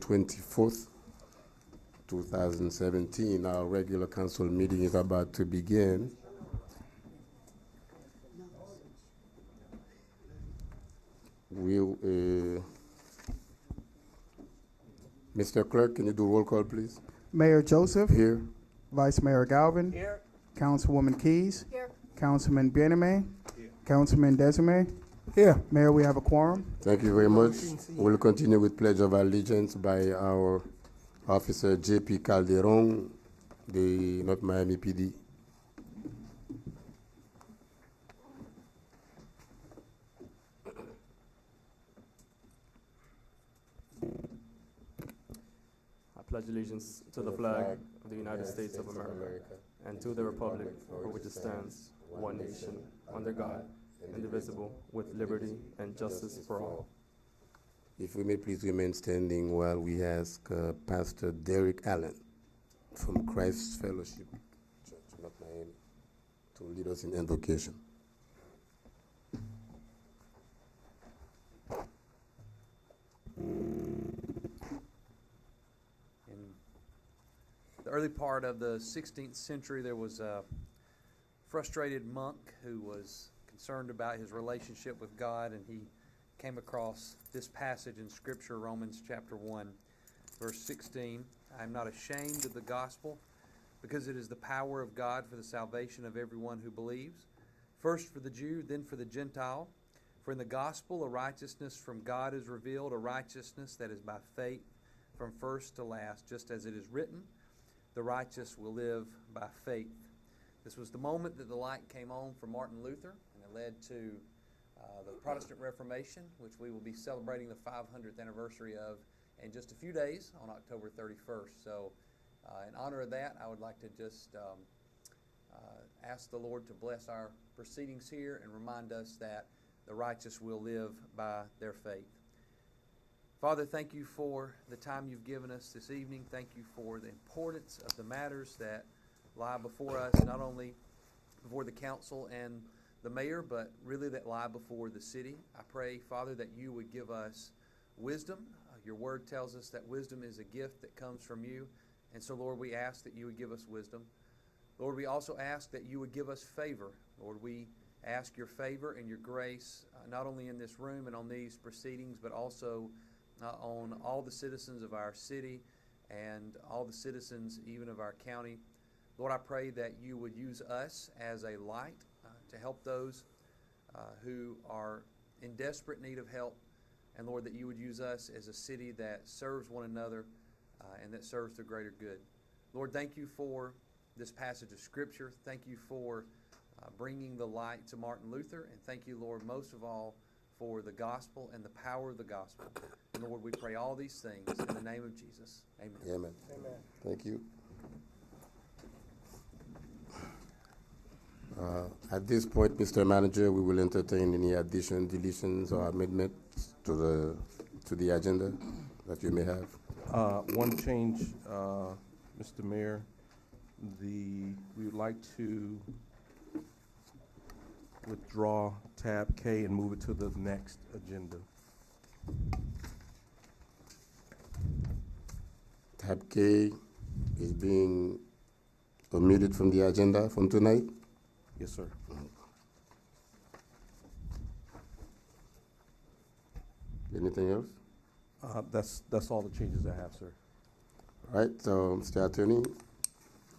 24th, 2017. Our regular council meeting is about to begin. Mr. Clerk, can you do roll call, please? Mayor Joseph. Here. Vice Mayor Galvin. Here. Councilwoman Keys. Here. Councilman Bename. Here. Councilman Desime. Here. Mayor, we have a quorum. Thank you very much. We'll continue with Pledge of Allegiance by our Officer J.P. Calderon, the North Miami PD. I pledge allegiance to the flag of the United States of America and to the republic for which it stands, one nation, under God, indivisible, with liberty and justice for all. If we may please remain standing while we ask Pastor Derek Allen from Christ's Fellowship Church, North Miami, to lead us in invocation. In the early part of the 16th century, there was a frustrated monk who was concerned about his relationship with God, and he came across this passage in Scripture, Romans chapter 1, verse 16. I am not ashamed of the gospel, because it is the power of God for the salvation of everyone who believes, first for the Jew, then for the Gentile. For in the gospel a righteousness from God is revealed, a righteousness that is by faith from first to last, just as it is written, the righteous will live by faith. This was the moment that the light came on for Martin Luther, and it led to the Protestant Reformation, which we will be celebrating the 500th anniversary of in just a few days on October 31st. So in honor of that, I would like to just ask the Lord to bless our proceedings here and remind us that the righteous will live by their faith. Father, thank you for the time you've given us this evening. Thank you for the importance of the matters that lie before us, not only before the council and the mayor, but really that lie before the city. I pray, Father, that you would give us wisdom. Your word tells us that wisdom is a gift that comes from you. And so, Lord, we ask that you would give us wisdom. Lord, we also ask that you would give us favor. Lord, we ask your favor and your grace, not only in this room and on these proceedings, but also on all the citizens of our city and all the citizens even of our county. Lord, I pray that you would use us as a light to help those who are in desperate need of help. And Lord, that you would use us as a city that serves one another and that serves the greater good. Lord, thank you for this passage of Scripture. Thank you for bringing the light to Martin Luther. And thank you, Lord, most of all, for the gospel and the power of the gospel. And Lord, we pray all these things in the name of Jesus. Amen. Amen. Amen. Thank you. At this point, Mr. Manager, we will entertain any additions, deletions, or amendments to the agenda that you may have. One change, Mr. Mayor, we would like to withdraw tab K and move it to the next agenda. Tab K is being omitted from the agenda from tonight. Yes, sir. Anything else? That's all the changes I have, sir. All right, so Mr. Attorney,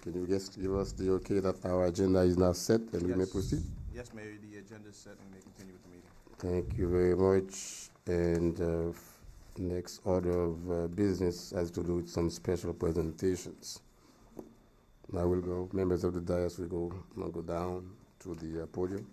can you just give us the okay that our agenda is now set and we may proceed? Yes, Mayor, the agenda is set and we may continue with the meeting. Thank you very much. And next order of business has to do with some special presentations. Now we'll go, members of the dais will go down to the podium.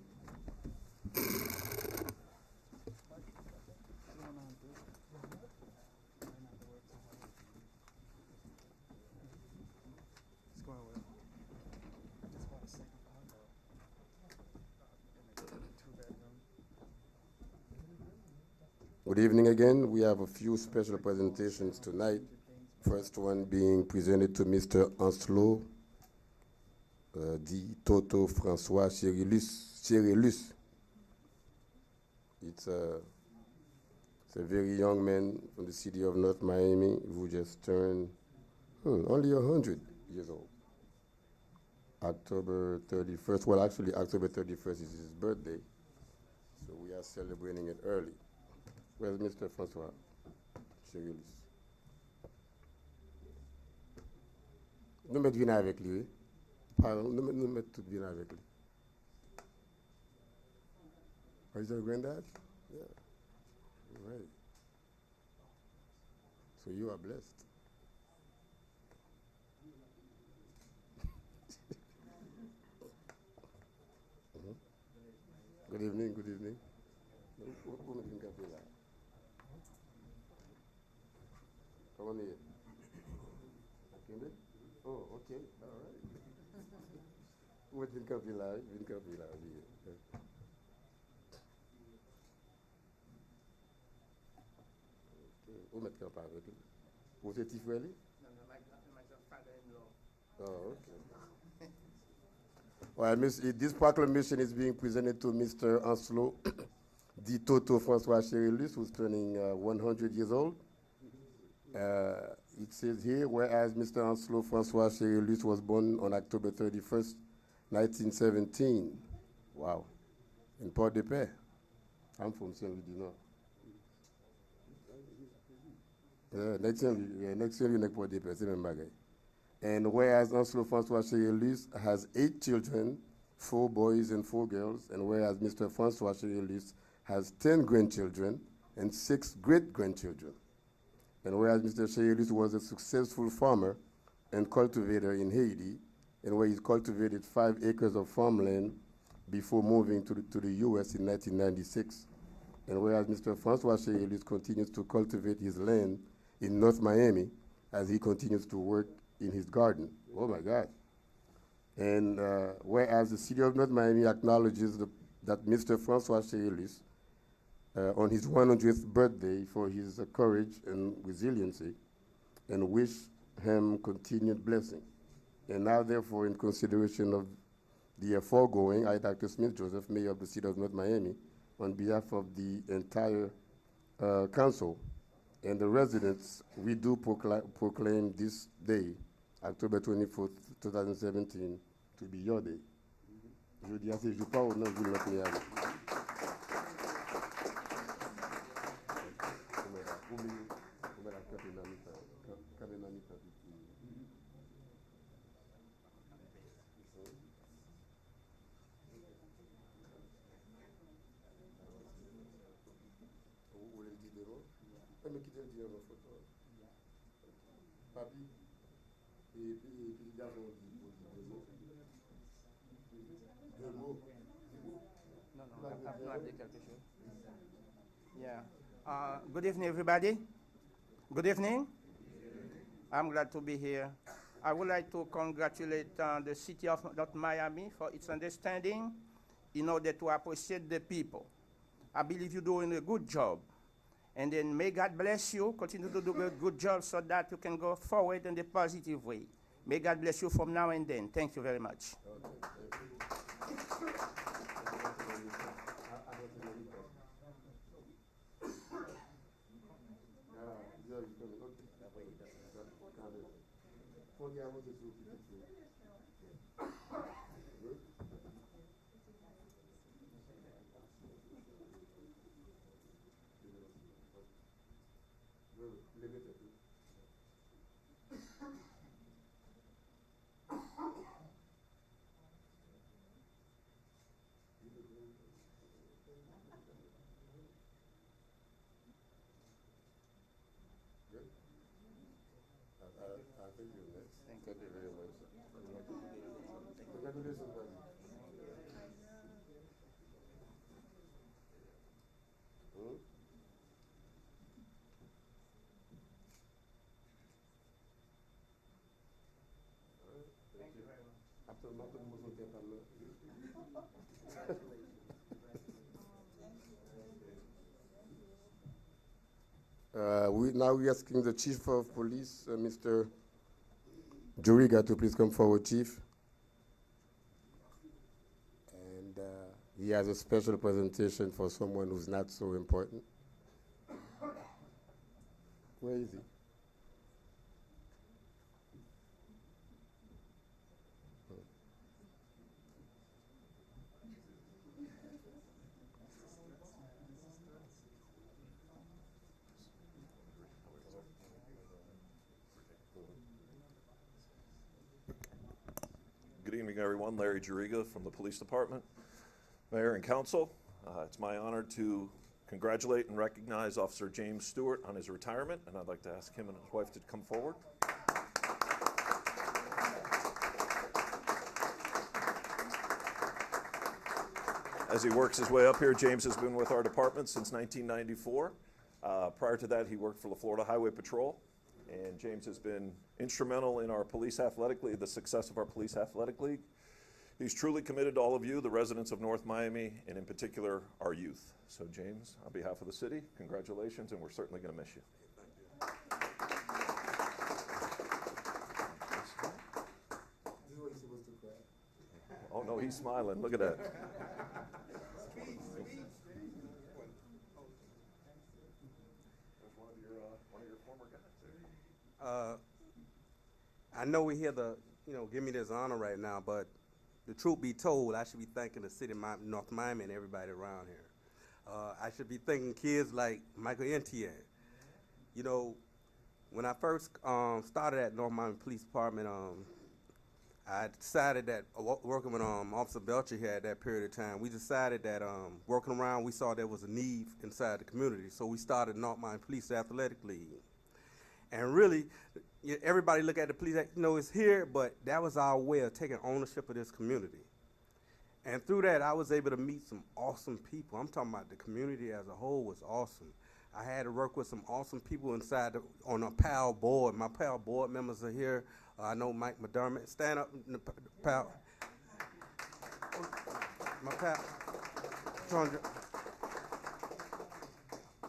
Good evening again. We have a few special presentations tonight. First one being presented to Mr. Ancelot Di Toto François Cyrillus. It's It's a very young man from the city of North Miami who just turned only 100 years old. October 31st, well, actually, October 31st is his birthday, so we are celebrating it early. Where's Mr. Francois Chérilis? Nous mettons vin avec lui. Oui? Pardon, nous mettons tout vin avec lui. Oh, is your granddad? Yeah. Right. So you are blessed. Good evening, good evening. Who made café là? Comment on est? Kimbe? Oh, okay, all right. Who made café là? Vin café là, oui. Who made café avec lui? Vous êtes frère? Non, non, my father-in-law. Oh, okay. Well, this proclamation is being presented to Mr. Anslo Di Toto Francois Chérilis, who's turning 100 years old. It says here, whereas Mr. Anslo Francois Chérilis was born on October 31st, 1917. Wow. In Port-de-Paix. I'm from Saint-Louis du Nord. Next year, you make Port-de-Paix, c'est même bagaille. And whereas Anslo Francois Chérilis has 8 children, 4 boys and 4 girls, and whereas Mr. Francois Chérilis has 10 grandchildren and 6 great-grandchildren. And whereas Mr. Chérilis was a successful farmer and cultivator in Haiti, and where he cultivated 5 acres of farmland before moving to the U.S. in 1996. And whereas Mr. Francois Chérilis continues to cultivate his land in North Miami as he continues to work in his garden. Oh my God. And whereas the city of North Miami acknowledges that Mr. Francois Chérilis, on his 100th birthday, for his courage and resiliency, and wish him continued blessing. And now, therefore, in consideration of the foregoing, I, Dr. Smith Joseph, Mayor of the city of North Miami, on behalf of the entire council and the residents, we do proclaim this day, October 24th, 2017, to be your day. Je dis assez, je parle au nom de notre Miami. Papi, et puis les gars vont deux mots. No, I've dit quelque chose. Yeah. Good evening, everybody. Good evening. I'm glad to be here. I would like to congratulate the city of North Miami for its understanding in order to appreciate the people. I believe you're doing a good job. And then may God bless you, continue to do a good job so that you can go forward in a positive way. May God bless you from now and then. Thank you very much. Thank you very much. Congratulations, buddy. Thank you very much. Absolument, tout le monde est capable. Now we're asking the Chief of Police, Mr. Juriga, to please come forward, Chief. And he has a special presentation for someone who's not so important. Where is he? Good evening, everyone. Larry Juriga from the Police Department. Mayor and Council, it's my honor to congratulate and recognize Officer James Stewart on his retirement, and I'd like to ask him and his wife to come forward. As he works his way up here, James has been with our department since 1994. Prior to that, he worked for the Florida Highway Patrol, and James has been instrumental in our police athletic league, the success of our police athletic league. He's truly committed to all of you, the residents of North Miami, and in particular, our youth. So James, on behalf of the city, congratulations, and we're certainly going to miss you. Oh no, he's smiling, look at that. One of your former guys there. I know we're here to, give me this honor right now, but the truth be told, I should be thanking the city of North Miami and everybody around here. I should be thanking kids like Michael Entier. When I first started at North Miami Police Department, I decided that working with Officer Belcher here at that period of time, we decided that working around, we saw there was a need inside the community, so we started North Miami Police Athletic League. And really, everybody look at the police, it's here, but that was our way of taking ownership of this community. And through that, I was able to meet some awesome people. I'm talking about the community as a whole was awesome. I had to work with some awesome people inside on a PAL board. My PAL board members are here. I know Mike McDermott. Stand up, PAL. My PAL.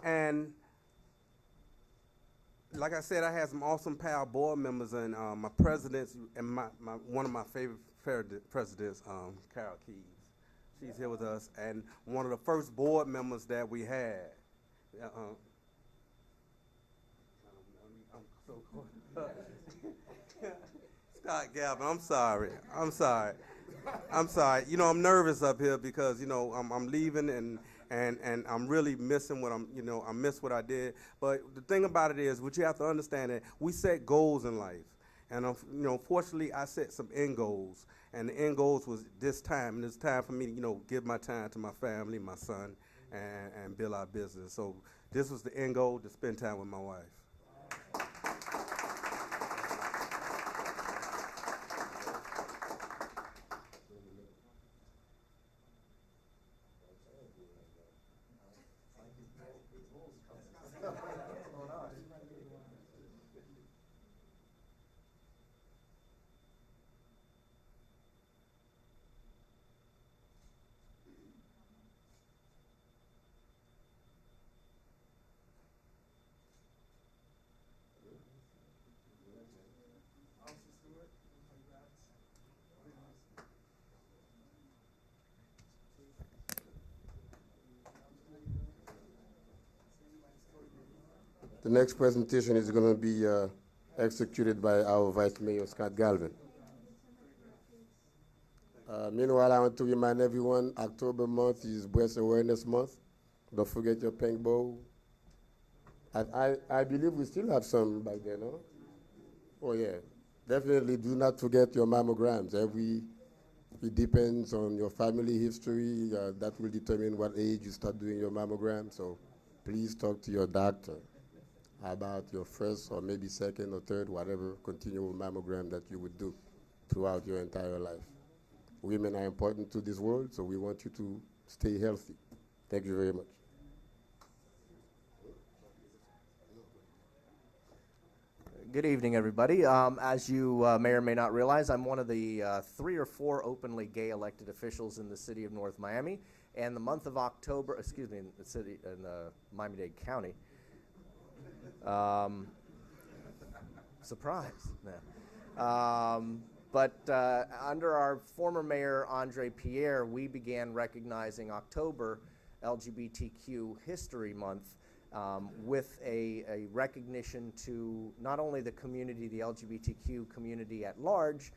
And like I said, I had some awesome PAL board members, and my presidents, and one of my favorite presidents, Carol Keys. She's here with us, and one of the first board members that we had. Scott Galvin, I'm sorry. I'm sorry. I'm nervous up here because I'm leaving and I'm really missing what I miss what I did. But the thing about it is, what you have to understand that we set goals in life, and fortunately, I set some end goals, and the end goals was this time, and it's time for me to give my time to my family, my son, and build our business. So this was the end goal, to spend time with my wife. The next presentation is going to be executed by our Vice Mayor, Scott Galvin. Meanwhile, I want to remind everyone, October month is Breast Awareness Month. Don't forget your pink bow. I believe we still have some back there, no? Oh, yeah. Definitely do not forget your mammograms. It depends on your family history. That will determine what age you start doing your mammogram. So please talk to your doctor about your first or maybe second or third, whatever continual mammogram that you would do throughout your entire life. Women are important to this world, so we want you to stay healthy. Thank you very much. Good evening, everybody. As you may or may not realize, I'm one of the 3 or 4 openly gay elected officials in the city of North Miami. And the month of October, in the city, in Miami-Dade County. Surprise. No. But under our former mayor, Andre Pierre, we began recognizing October LGBTQ History Month with a recognition to not only the community, the LGBTQ community at large,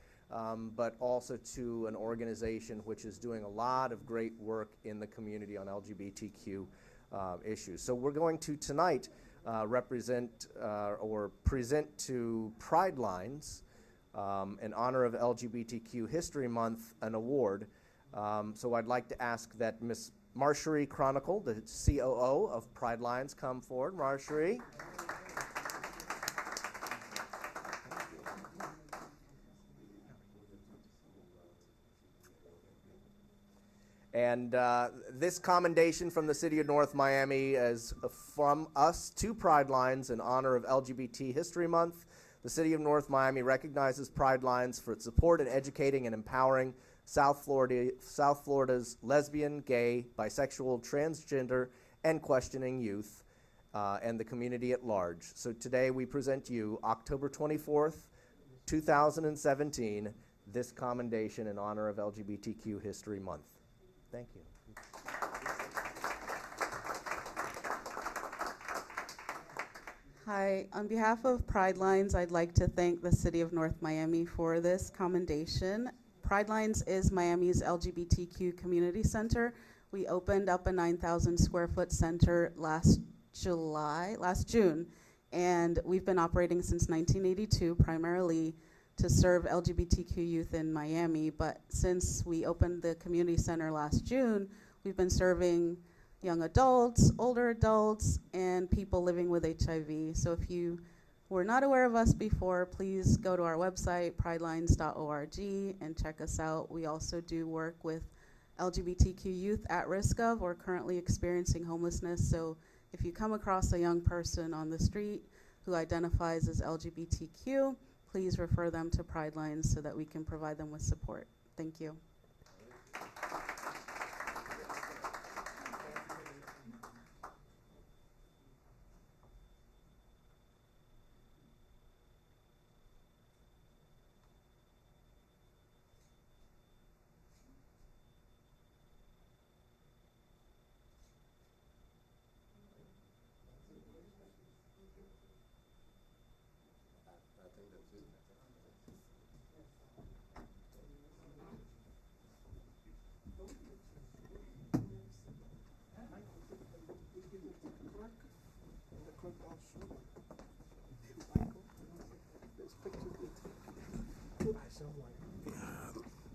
but also to an organization which is doing a lot of great work in the community on LGBTQ issues. So we're going to tonight represent or present to Pride Lines, in honor of LGBTQ History Month, an award. So I'd like to ask that Ms. Marjorie Chronicle, the COO of Pride Lines, come forward. Marjorie. And this commendation from the City of North Miami is from us to Pride Lines in honor of LGBT History Month. The City of North Miami recognizes Pride Lines for its support in educating and empowering South Florida's lesbian, gay, bisexual, transgender, and questioning youth and the community at large. So today we present you, October 24th, 2017, this commendation in honor of LGBTQ History Month. Thank you. Hi, on behalf of Pride Lines, I'd like to thank the City of North Miami for this commendation. Pride Lines is Miami's LGBTQ community center. We opened up a 9,000 square foot center last June, and we've been operating since 1982, primarily to serve LGBTQ youth in Miami. But since we opened the community center last June, we've been serving young adults, older adults, and people living with HIV. So if you were not aware of us before, please go to our website, pridelines.org, and check us out. We also do work with LGBTQ youth at risk of or currently experiencing homelessness. So if you come across a young person on the street who identifies as LGBTQ, please refer them to Pride Lines so that we can provide them with support. Thank you.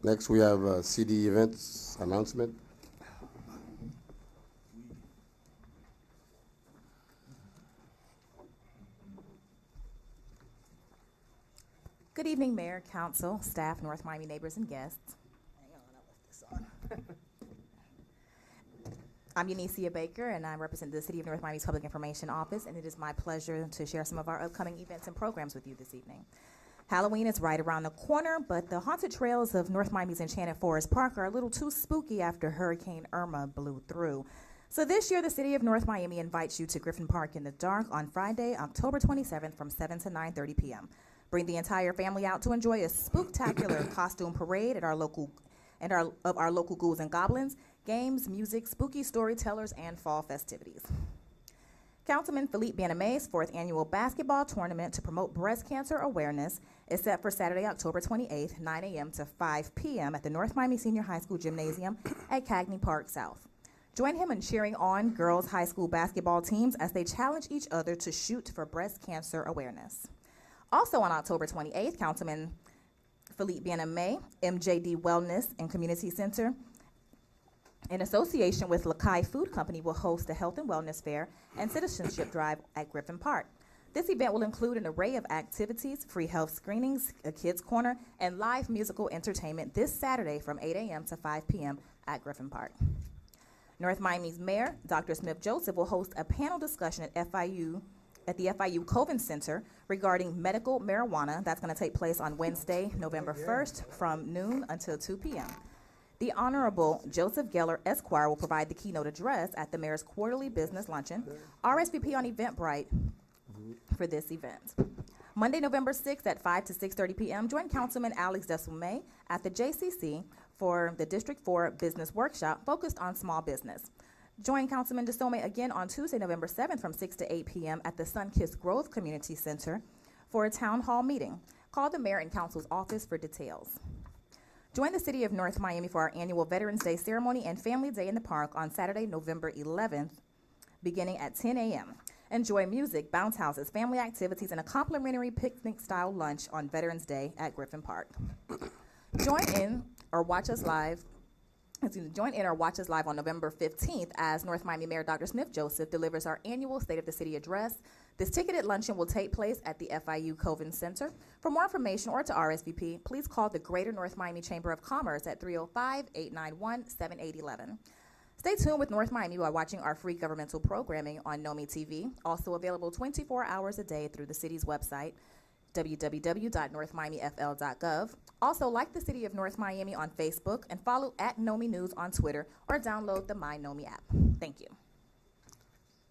Next, we have CD events announcement. Good evening, Mayor, Council, staff, North Miami neighbors, and guests. Hang on, I left this on. I'm Unicia Baker, and I represent the City of North Miami's Public Information Office, and it is my pleasure to share some of our upcoming events and programs with you this evening. Halloween is right around the corner, but the haunted trails of North Miami's Enchanted Forest Park are a little too spooky after Hurricane Irma blew through. So this year, the City of North Miami invites you to Griffin Park in the dark on Friday, October 27th from 7 to 9:30 p.m. Bring the entire family out to enjoy a spooktacular costume parade at our local ghouls and goblins, games, music, spooky storytellers, and fall festivities. Councilman Philippe Baname's 4th annual basketball tournament to promote breast cancer awareness is set for Saturday, October 28th, 9 a.m. to 5 p.m. at the North Miami Senior High School Gymnasium at Cagney Park South. Join him in cheering on girls' high school basketball teams as they challenge each other to shoot for breast cancer awareness. Also on October 28th, Councilman Philippe Baname, MJD Wellness and Community Center, in association with Lakai Food Company, will host a health and wellness fair and citizenship drive at Griffin Park. This event will include an array of activities, free health screenings, a kids' corner, and live musical entertainment this Saturday from 8 a.m. to 5 p.m. at Griffin Park. North Miami's Mayor, Dr. Smith Joseph, will host a panel discussion at the FIU Coven Center regarding medical marijuana. That's going to take place on Wednesday, November 1st from noon until 2 p.m. The Honorable Joseph Geller, Esquire, will provide the keynote address at the Mayor's Quarterly Business Luncheon. RSVP on Eventbrite for this event. Monday, November 6th at 5 to 6:30 p.m., join Councilman Alex Desume at the JCC for the District 4 Business Workshop focused on small business. Join Councilman DeSome again on Tuesday, November 7th from 6 to 8 p.m. at the Sunkist Growth Community Center for a town hall meeting. Call the mayor and council's office for details. Join the City of North Miami for our annual Veterans Day ceremony and Family Day in the Park on Saturday, November 11th, beginning at 10 a.m. Enjoy music, bounce houses, family activities, and a complimentary picnic-style lunch on Veterans Day at Griffin Park. Join in or watch us live on November 15th as North Miami Mayor Dr. Smith Joseph delivers our annual State of the City address. This ticketed luncheon will take place at the FIU Coven Center. For more information or to RSVP, please call the Greater North Miami Chamber of Commerce at 305-891-7811. Stay tuned with North Miami by watching our free governmental programming on NOMI TV, also available 24 hours a day through the city's website, www.northmiamifl.gov. Also, like the City of North Miami on Facebook and follow @NOMI News on Twitter or download the My NOMI app. Thank you.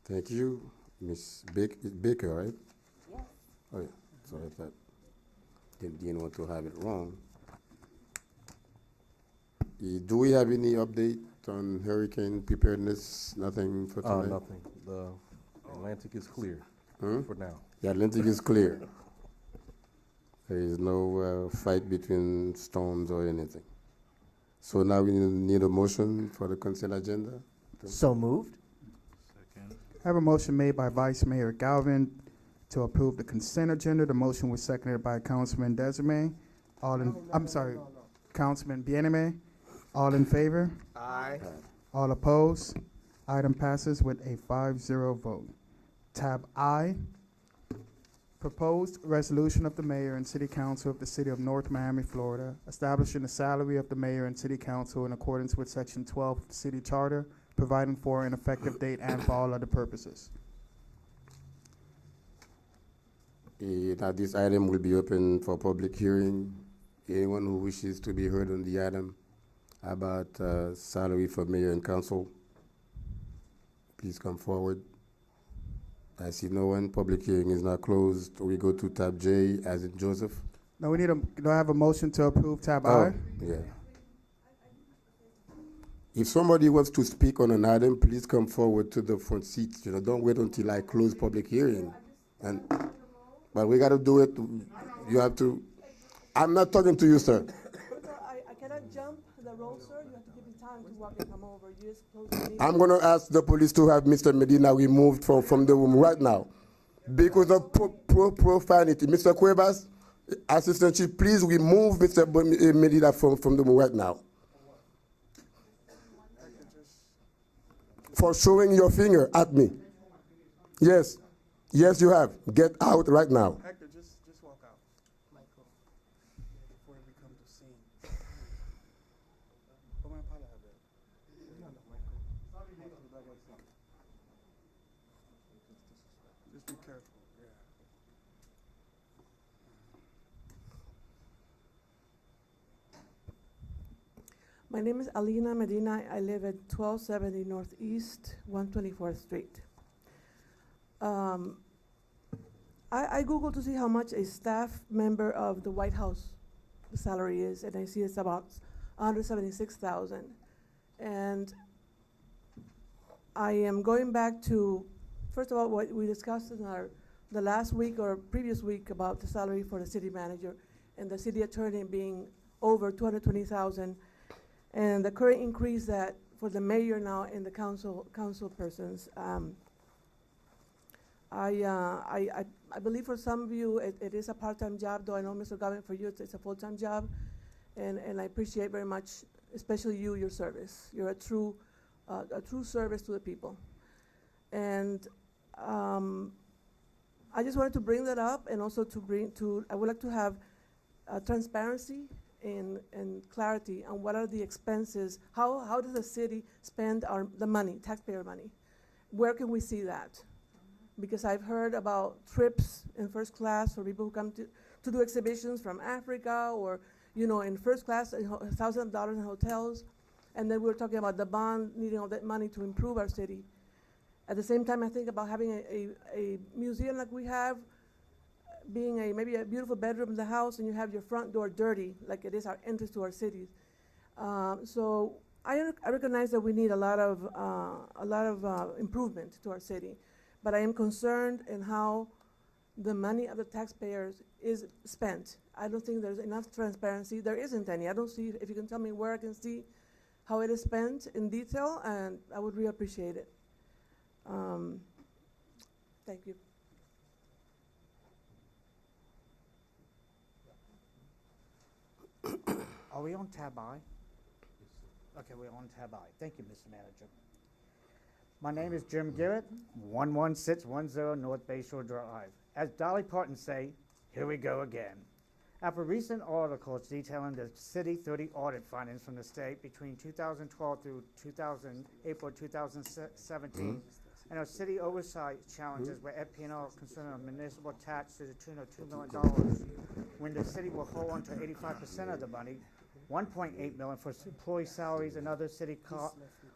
Thank you, Ms. Baker, right? Yes. Oh, yeah. So I thought, didn't want to have it wrong. Do we have any update on hurricane preparedness? Nothing for tonight? Nothing. The Atlantic is clear for now. The Atlantic is clear. There is no fight between storms or anything. So now we need a motion for the consent agenda. So moved. I have a motion made by Vice Mayor Galvin to approve the consent agenda. The motion was seconded by Councilman Desiree. Councilman Bieneme. All in favor? Aye. All opposed? Item passes with a 5-0 vote. Tab I, proposed resolution of the mayor and city council of the city of North Miami, Florida, establishing the salary of the mayor and city council in accordance with section 12 of the city charter, providing for an effective date and for all other purposes. Now this item will be open for public hearing. Anyone who wishes to be heard on the item about salary for mayor and council, please come forward. I see no one. Public hearing is now closed. We go to tab J, as in Joseph. No, we need do I have a motion to approve tab I? Yeah. If somebody wants to speak on an item, please come forward to the front seat. Don't wait until I close public hearing. But we got to do it. You have to. I'm not talking to you, sir. I cannot jump the roll, sir. You have to give me time to walk and come over. You just close the meeting. I'm going to ask the police to have Mr. Medina removed from the room right now because of profanity. Mr. Cuevas, Assistant Chief, please remove Mr. Medina from the room right now. For showing your finger at me. Yes. Yes, you have. Get out right now. Hector, just walk out. Michael, before we come to scene. Just be careful. Yeah. My name is Alina Medina. I live at 1270 Northeast 124th Street. I Googled to see how much a staff member of the White House salary is, and I see it's about $176,000. And I am going back to, first of all, what we discussed in the last week or previous week about the salary for the city manager and the city attorney being over $220,000, and the current increase that for the mayor now and the council persons. I believe for some of you it is a part-time job, though I know, Mr. Galvin, for you it's a full-time job, and I appreciate very much, especially your service. You're a true service to the people, and I just wanted to bring that up, and also I would like to have transparency and clarity on what are the expenses. How does the city spend the money, taxpayer money? Where can we see that? Because I've heard about trips in first class for people who come to do exhibitions from Africa, or in first class, $1,000 in hotels, and then we're talking about the bond, needing all that money to improve our city. At the same time, I think about having a museum like we have, being maybe a beautiful bedroom in the house, and you have your front door dirty, like it is our entrance to our cities. So I recognize that we need a lot of improvement to our city, but I am concerned in how the money of the taxpayers is spent. I don't think there's enough transparency. There isn't any. I don't see, if you can tell me where I can see how it is spent in detail, and I would really appreciate it. Thank you. Are we on tab I? Okay, we're on tab I. Thank you, Mr. Manager. My name is Jim Garrett, 11610 North Bayshore Drive. As Dolly Parton say, here we go again. After recent articles detailing the city 30 audit findings from the state between 2012 through April 2017, and our city oversight challenges where FP&R concerned a municipal tax to the tune of $2 million, when the city will hold on to 85% of the money, $1.8 million for employee salaries and other city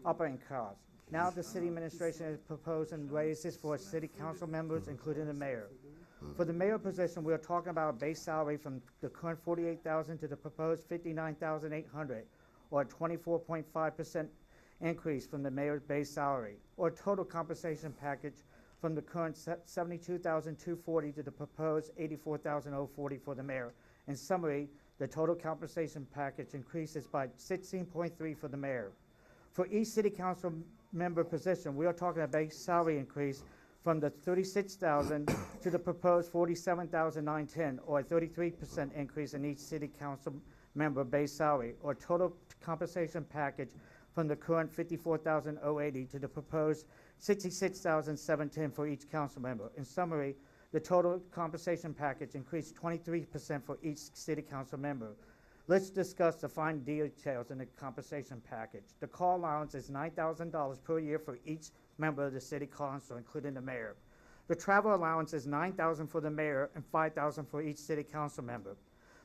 operating costs. Now the city administration is proposing raises for city council members, including the mayor. For the mayor position, we are talking about a base salary from the current $48,000 to the proposed $59,800, or a 24.5% increase from the mayor's base salary, or a total compensation package from the current $72,240 to the proposed $84,040 for the mayor. In summary, the total compensation package increases by 16.3% for the mayor. For each city council member position, we are talking a base salary increase from the $36,000 to the proposed $47,910, or a 33% increase in each city council member base salary, or total compensation package from the current $54,080 to the proposed $66,710 for each council member. In summary, the total compensation package increased 23% for each city council member. Let's discuss the fine details in the compensation package. The call allowance is $9,000 per year for each member of the city council, including the mayor. The travel allowance is $9,000 for the mayor and $5,000 for each city council member.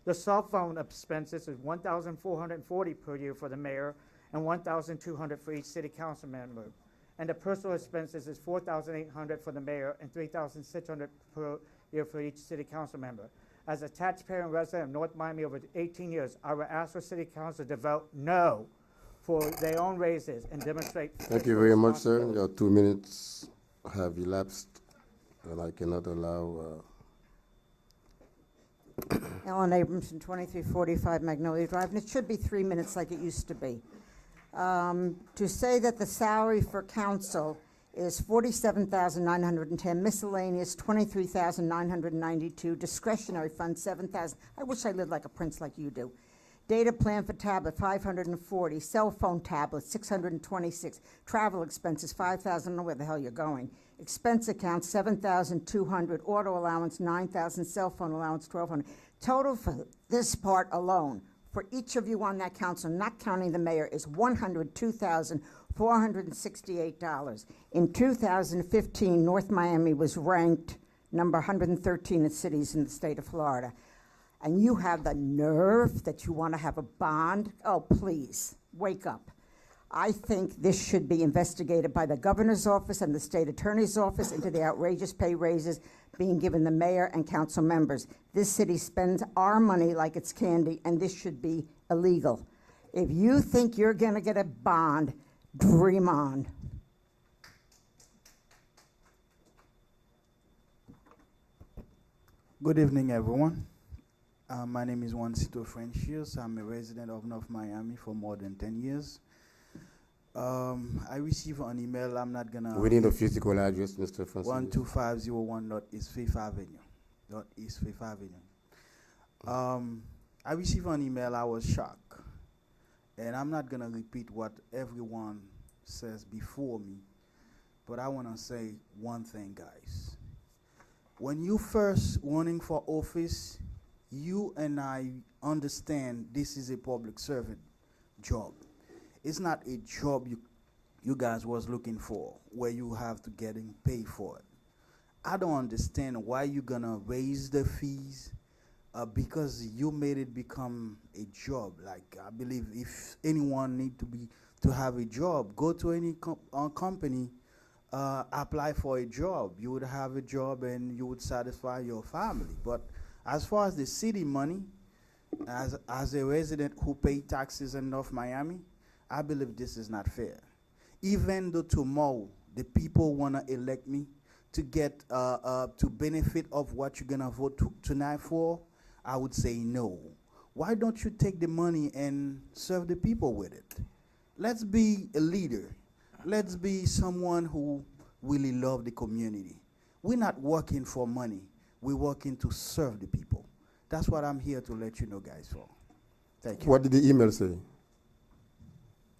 The cell phone expenses is $1,440 per year for the mayor and $1,200 for each city council member. And the personal expenses is $4,800 for the mayor and $3,600 per year for each city council member. As a taxpayer and resident of North Miami over 18 years, I will ask for city council to vote no for their own raises and demonstrate. Thank you very much, sir. Your 2 minutes have elapsed, and I cannot allow. Ellen Abramson, 2345 Magnolia Drive, and it should be 3 minutes like it used to be. To say that the salary for council is $47,910, miscellaneous $23,992, discretionary fund $7,000. I wish I lived like a prince like you do. Data plan for tablet $540, cell phone tablet $626, travel expenses $5,000. I don't know where the hell you're going. Expense account $7,200, auto allowance $9,000, cell phone allowance $1,200. Total for this part alone, for each of you on that council, not counting the mayor, is $102,468. In 2015, North Miami was ranked number 113 of cities in the state of Florida. And you have the nerve that you want to have a bond? Oh, please, wake up. I think this should be investigated by the governor's office and the state attorney's office into the outrageous pay raises being given the mayor and council members. This city spends our money like it's candy, and this should be illegal. If you think you're going to get a bond, dream on. Good evening, everyone. My name is Juancito Frencius. I'm a resident of North Miami for more than 10 years. I received an email. I'm not gonna. We need a physical address, Mr. Francis. 12501 Northeast Fifth Avenue. Northeast Fifth Avenue. I received an email. I was shocked, and I'm not gonna repeat what everyone says before me, but I wanna say one thing, guys. When you first running for office, you and I understand this is a public servant job. It's not a job you guys was looking for, where you have to getting paid for it. I don't understand why you're gonna raise the fees because you made it become a job. Like, I believe if anyone need to have a job, go to any company, apply for a job. You would have a job and you would satisfy your family. But as far as the city money, as a resident who pay taxes in North Miami, I believe this is not fair. Even though tomorrow the people want to elect me to get to benefit of what you're gonna vote tonight for, I would say no. Why don't you take the money and serve the people with it? Let's be a leader. Let's be someone who really love the community. We're not working for money. We're working to serve the people. That's what I'm here to let you know, guys, for. Thank you. What did the email say?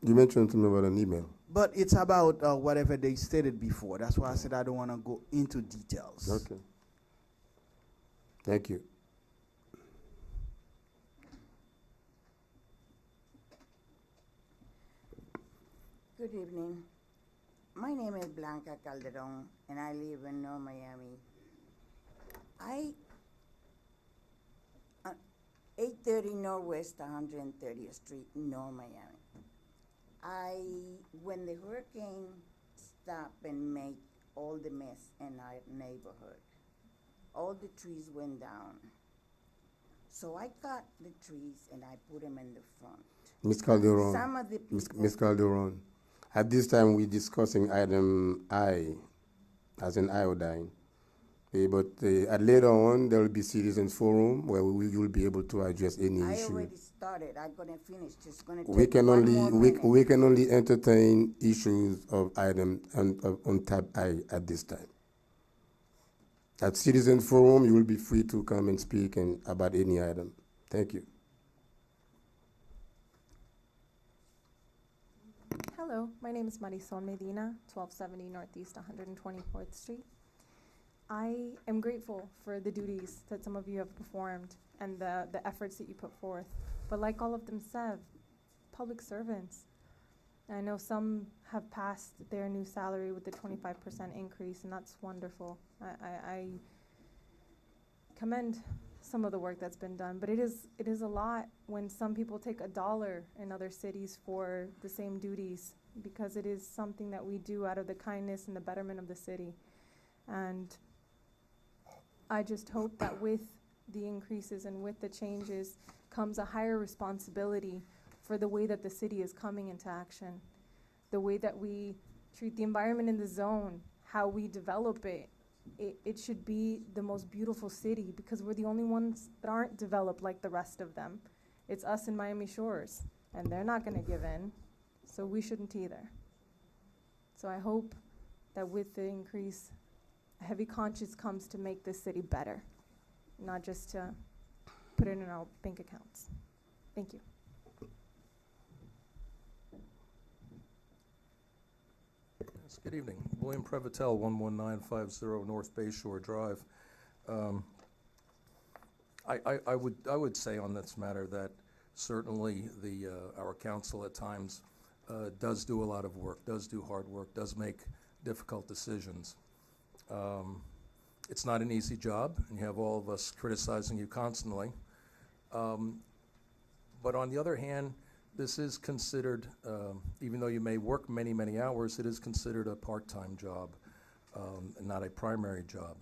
You mentioned to me about an email. But it's about whatever they stated before. That's why I said I don't want to go into details. Okay. Thank you. Good evening. My name is Blanca Calderon, and I live in North Miami. 830 Northwest 130th Street, North Miami. When the hurricane stopped and made all the mess in our neighborhood, all the trees went down. So I cut the trees and I put them in the front. Ms. Calderon, Some of the people, Ms. Calderon, at this time we're discussing item I, as in iodine. But later on, there will be citizens forum where you will be able to address any I issue. already started. I'm gonna finish. Just gonna We take can one only more minute. we can only entertain issues of item on tab I at this time. At citizen forum, you will be free to come and speak about any item. Thank you. Hello, my name is Marisol Medina, 1270 Northeast 124th Street. I am grateful for the duties that some of you have performed and the efforts that you put forth. But like all of them said, public servants. I know some have passed their new salary with the 25% increase, and that's wonderful. I commend some of the work that's been done, but it is a lot when some people take $1 in other cities for the same duties, because it is something that we do out of the kindness and the betterment of the city. And I just hope that with the increases and with the changes comes a higher responsibility for the way that the city is coming into action, the way that we treat the environment in the zone, how we develop it. It should be the most beautiful city, because we're the only ones that aren't developed like the rest of them. It's us in Miami Shores, and they're not gonna give in, so we shouldn't either. So I hope that with the increase, a heavy conscience comes to make this city better, not just to put it in our bank accounts. Thank you. Yes, good evening. William Prevotel, 11950 North Bayshore Drive. I would say on this matter that certainly our council at times does do a lot of work, does do hard work, does make difficult decisions. It's not an easy job, and you have all of us criticizing you constantly. But on the other hand, this is considered, even though you may work many, many hours, it is considered a part-time job, and not a primary job.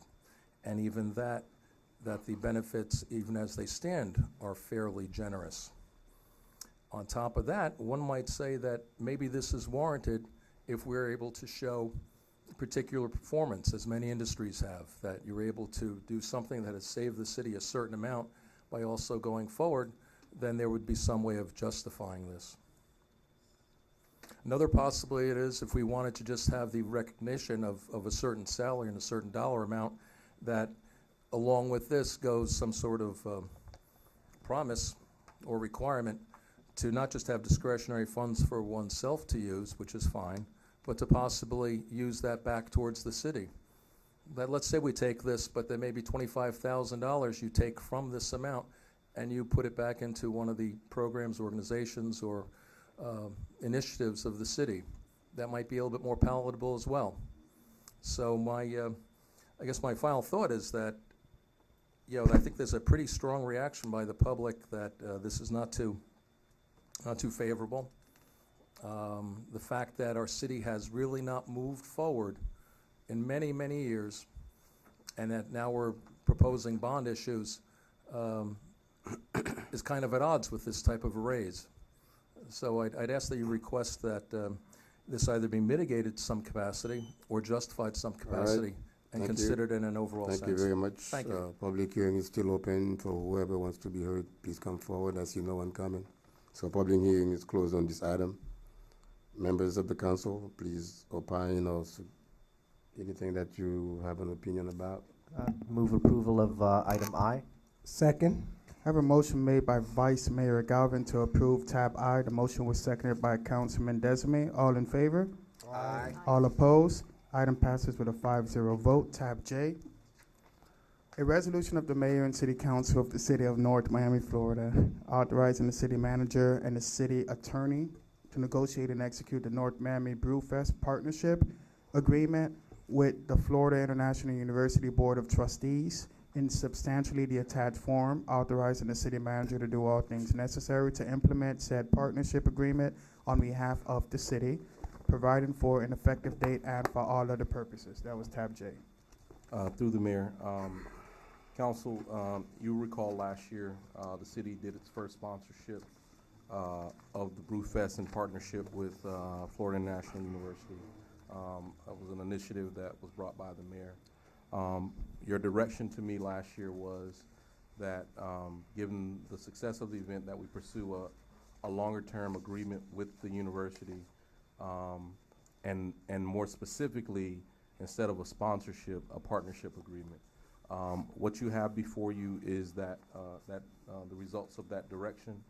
And even that the benefits, even as they stand, are fairly generous. On top of that, one might say that maybe this is warranted if we're able to show particular performance, as many industries have, that you're able to do something that has saved the city a certain amount by also going forward, then there would be some way of justifying this. Another possibility is if we wanted to just have the recognition of a certain salary and a certain dollar amount, that along with this goes some sort of promise or requirement to not just have discretionary funds for oneself to use, which is fine, but to possibly use that back towards the city. That let's say we take this, but there may be $25,000 you take from this amount and you put it back into one of the programs, organizations, or initiatives of the city. That might be a little bit more palatable as well. So I guess my final thought is that, I think there's a pretty strong reaction by the public that this is not too favorable. The fact that our city has really not moved forward in many, many years, and that now we're proposing bond issues, is kind of at odds with this type of a raise. So I'd ask that you request that this either be mitigated to some capacity or justified to some capacity and Thank you. considered in an overall sense. Thank you very much. Thank you. Public hearing is still open for whoever wants to be heard. Please come forward. I see no one coming. So public hearing is closed on this item. Members of the council, please opine or anything that you have an opinion about. Move approval of item I. Second. I have a motion made by Vice Mayor Galvin to approve tab I. The motion was seconded by Councilman Desime. All in favor? Aye. All opposed? Item passes with a 5-0 vote. Tab J. A resolution of the mayor and city council of the city of North Miami, Florida, authorizing the city manager and the city attorney to negotiate and execute the North Miami Brewfest partnership agreement with the Florida International University Board of Trustees in substantially the attached form, authorizing the city manager to do all things necessary to implement said partnership agreement on behalf of the city, providing for an effective date and for all other purposes. That was tab J. Through the mayor, council, you recall last year, the city did its first sponsorship of the Brewfest in partnership with Florida National University. It was an initiative that was brought by the mayor. Your direction to me last year was that, given the success of the event, that we pursue a longer-term agreement with the university, and more specifically, instead of a sponsorship, a partnership agreement. What you have before you is that the results of that direction.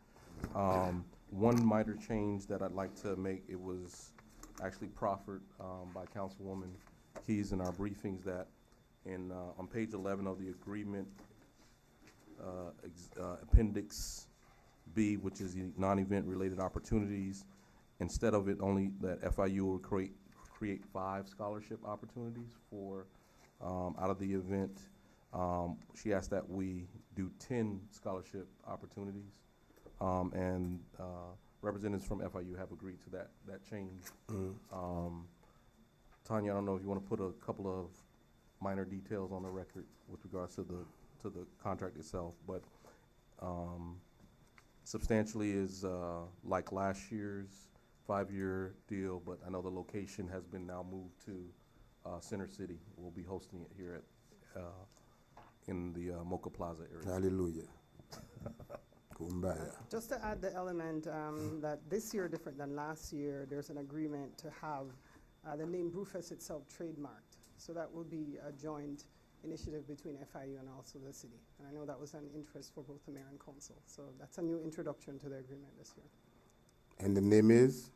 One minor change that I'd like to make, it was actually proffered by Councilwoman Keys in our briefings, that on page 11 of the agreement, Appendix B, which is the non-event related opportunities, instead of it only that FIU will create 5 scholarship opportunities for out of the event. She asked that we do 10 scholarship opportunities, and representatives from FIU have agreed to that change. Tanya, I don't know if you want to put a couple of minor details on the record with regards to the contract itself, but substantially is like last year's 5-year deal, but I know the location has been now moved to Center City. We'll be hosting it here at in the Mocha Plaza area. Hallelujah. Kumbaya. Just to add the element that this year, different than last year, there's an agreement to have the name Brewfest itself trademarked. So that will be a joint initiative between FIU and also the city. And I know that was an interest for both the mayor and council. So that's a new introduction to the agreement this year. And the name is?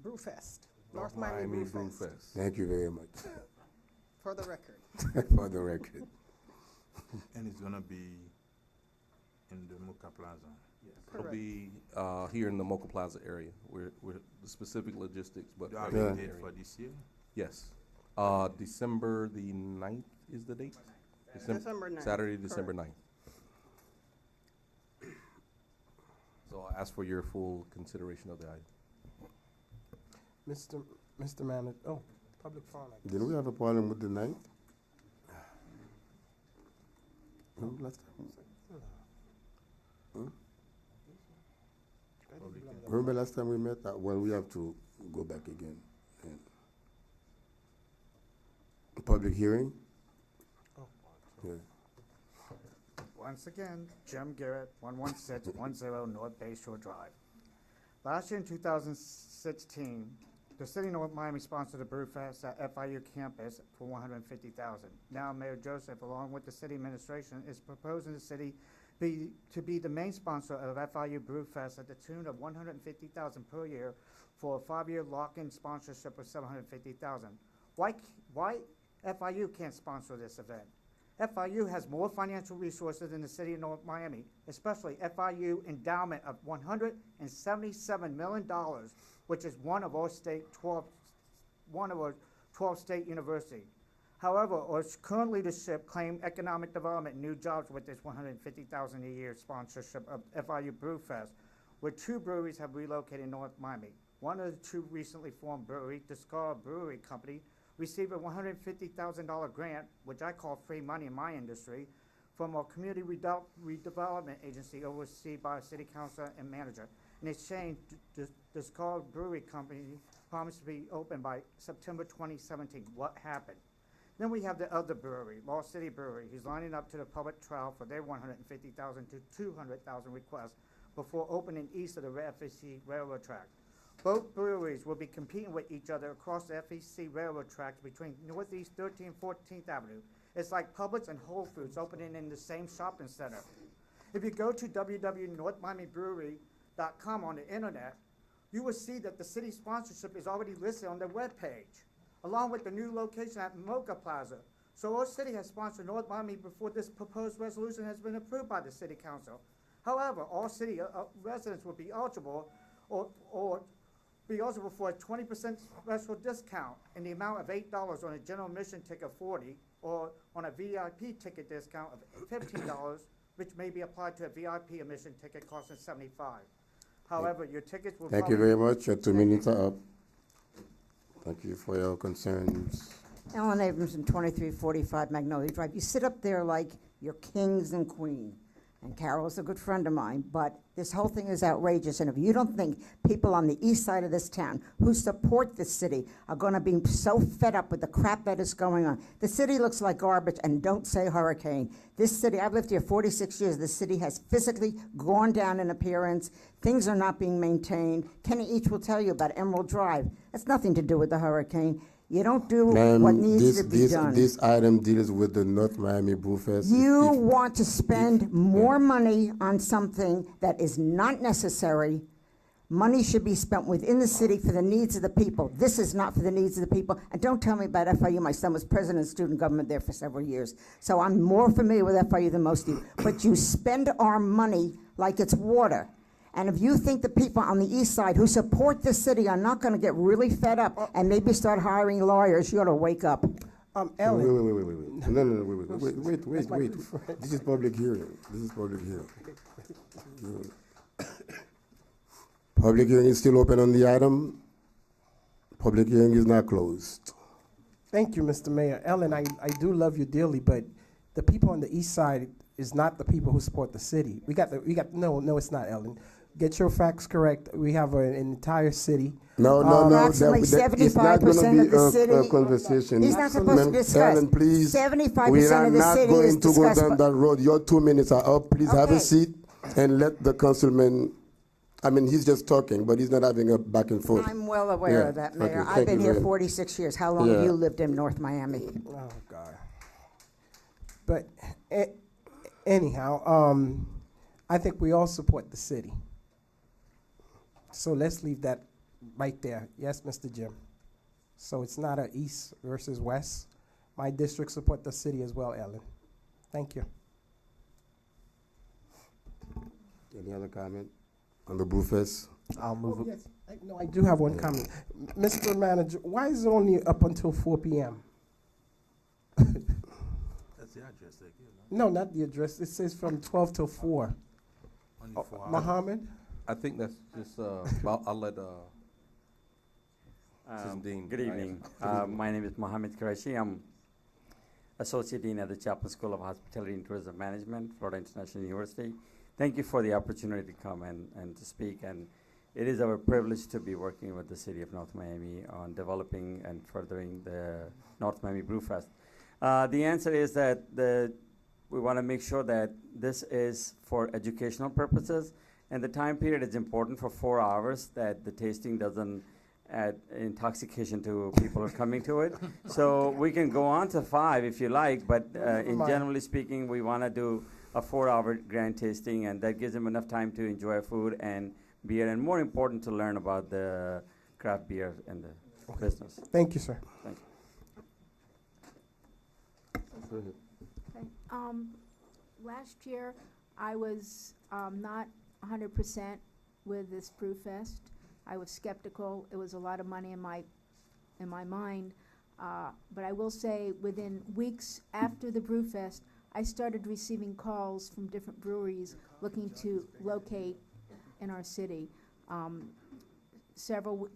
Brewfest. North Miami Brewfest. Thank you very much. For the record. For the record. And it's going to be in the Mocha Plaza. Yes. It'll be here in the Mocha Plaza area. We're the specific logistics, but Do you have a date for this year? Yes. December the 9th is the date? December 9th. Saturday, December 9th. Correct. So I'll ask for your full consideration of the item. Mr. Manager, public forum. I guess. Did we have a problem with the 9th? Last time? Remember last time we met? Well, we have to go back again. And public hearing? Yeah. Once again, Jim Garrett, 11610 North Bay Shore Drive. Last year in 2016, the city of North Miami sponsored a Brewfest at FIU campus for $150,000. Now Mayor Joseph, along with the city administration, is proposing the city to be the main sponsor of FIU Brewfest at the tune of $150,000 per year for a 5-year lock-in sponsorship of $750,000. Why FIU can't sponsor this event? FIU has more financial resources than the city of North Miami, especially FIU endowment of $177 million, which is one of our 12 state universities. However, our current leadership claim economic development and new jobs with this $150,000 a year sponsorship of FIU Brewfest, where 2 breweries have relocated in North Miami. One of the 2 recently formed brewery, the Scar Brewery Company, received a $150,000 grant, which I call free money in my industry, from a community redevelopment agency overseen by a city council and manager. In exchange, this called brewery company promised to be open by September 2017. What happened? Then we have the other brewery, Lost City Brewery. He's lining up to the public trial for their 150,000 to 200,000 requests before opening east of the FEC railroad track. Both breweries will be competing with each other across the FEC railroad tracks between Northeast 13th and 14th Avenue. It's like Publix and Whole Foods opening in the same shopping center. If you go to www.northmiamibrewery.com on the internet, you will see that the city sponsorship is already listed on their webpage, along with the new location at Mocha Plaza. So our city has sponsored North Miami before this proposed resolution has been approved by the city council. However, all city residents will be eligible or be eligible for a 20% special discount in the amount of $8 on a general admission ticket of $40, or on a VIP ticket discount of $15, which may be applied to a VIP admission ticket costing $75. However, your tickets will Thank you very much. Your 2 minutes are up. Thank you for your concerns. Ellen Abramson, 2345 Magnolia Drive. You sit up there like you're kings and queen. And Carol's a good friend of mine, but this whole thing is outrageous. And if you don't think people on the east side of this town who support this city are going to be so fed up with the crap that is going on, the city looks like garbage, and don't say hurricane. This city, I've lived here 46 years. The city has physically gone down in appearance. Things are not being maintained. Kenny Each will tell you about Emerald Drive. That's nothing to do with the hurricane. You don't do what needs to be done. This item deals with the North Miami Brewfest. You want to spend more money on something that is not necessary. Money should be spent within the city for the needs of the people. This is not for the needs of the people. And don't tell me about FIU. My son was president of student government there for several years. So I'm more familiar with FIU than most of you. But you spend our money like it's water. And if you think the people on the east side who support this city are not going to get really fed up and maybe start hiring lawyers, you ought to wake up. Ellen. Wait. No, wait. This is public hearing. Public hearing is still open on the item. Public hearing is not closed. Thank you, Mr. Mayor. Ellen, I do love you dearly, but the people on the east side is not the people who support the city. No, it's not, Ellen. Get your facts correct. We have an entire city. No. Approximately 75% of the city. A conversation. He's not supposed to discuss. Ellen, please. 75% We are of the not city is going to go discussed. down that road. Your 2 minutes are up. Please have a Okay. seat and let the councilman. I mean, he's just talking, but he's not having a back and forth. I'm well aware of that, Mayor. Okay, I've thank been you here very- 46 years. How long have you lived in North Miami? Oh, God. But anyhow, I think we all support the city. So let's leave that right there. Yes, Mr. Jim. So it's not a east versus west. My district support the city as well, Ellen. Thank you. Any other comment on the Brewfest? I'll move it. Yes, I do have one comment. Mr. Manager, why is it only up until 4 p.m.? That's the address they give. No, not the address. It says from 12 till 4. Only 4 hours. Mohammed? I think that's just, I'll let, Mrs. Dean. Good evening. My name is Mohammed Qureshi. I'm Associate Dean at the Chapman School of Hospitality and Tourism Management, Florida International University. Thank you for the opportunity to come and to speak. And it is our privilege to be working with the city of North Miami on developing and furthering the North Miami Brewfest. The answer is that we want to make sure that this is for educational purposes, and the time period is important for 4 hours, that the tasting doesn't add intoxication to people who are coming to it. So we can go on to 5 if you like, but in generally speaking, we want to do a 4-hour grand tasting, and that gives them enough time to enjoy food and beer, and more important, to learn about the craft beer and the business. Thank you, sir. Thank you. Go ahead. Okay. Last year, I was not 100% with this Brewfest. I was skeptical. It was a lot of money in my mind. But I will say, within weeks after the Brewfest, I started receiving calls from different breweries looking to locate in our city. Several,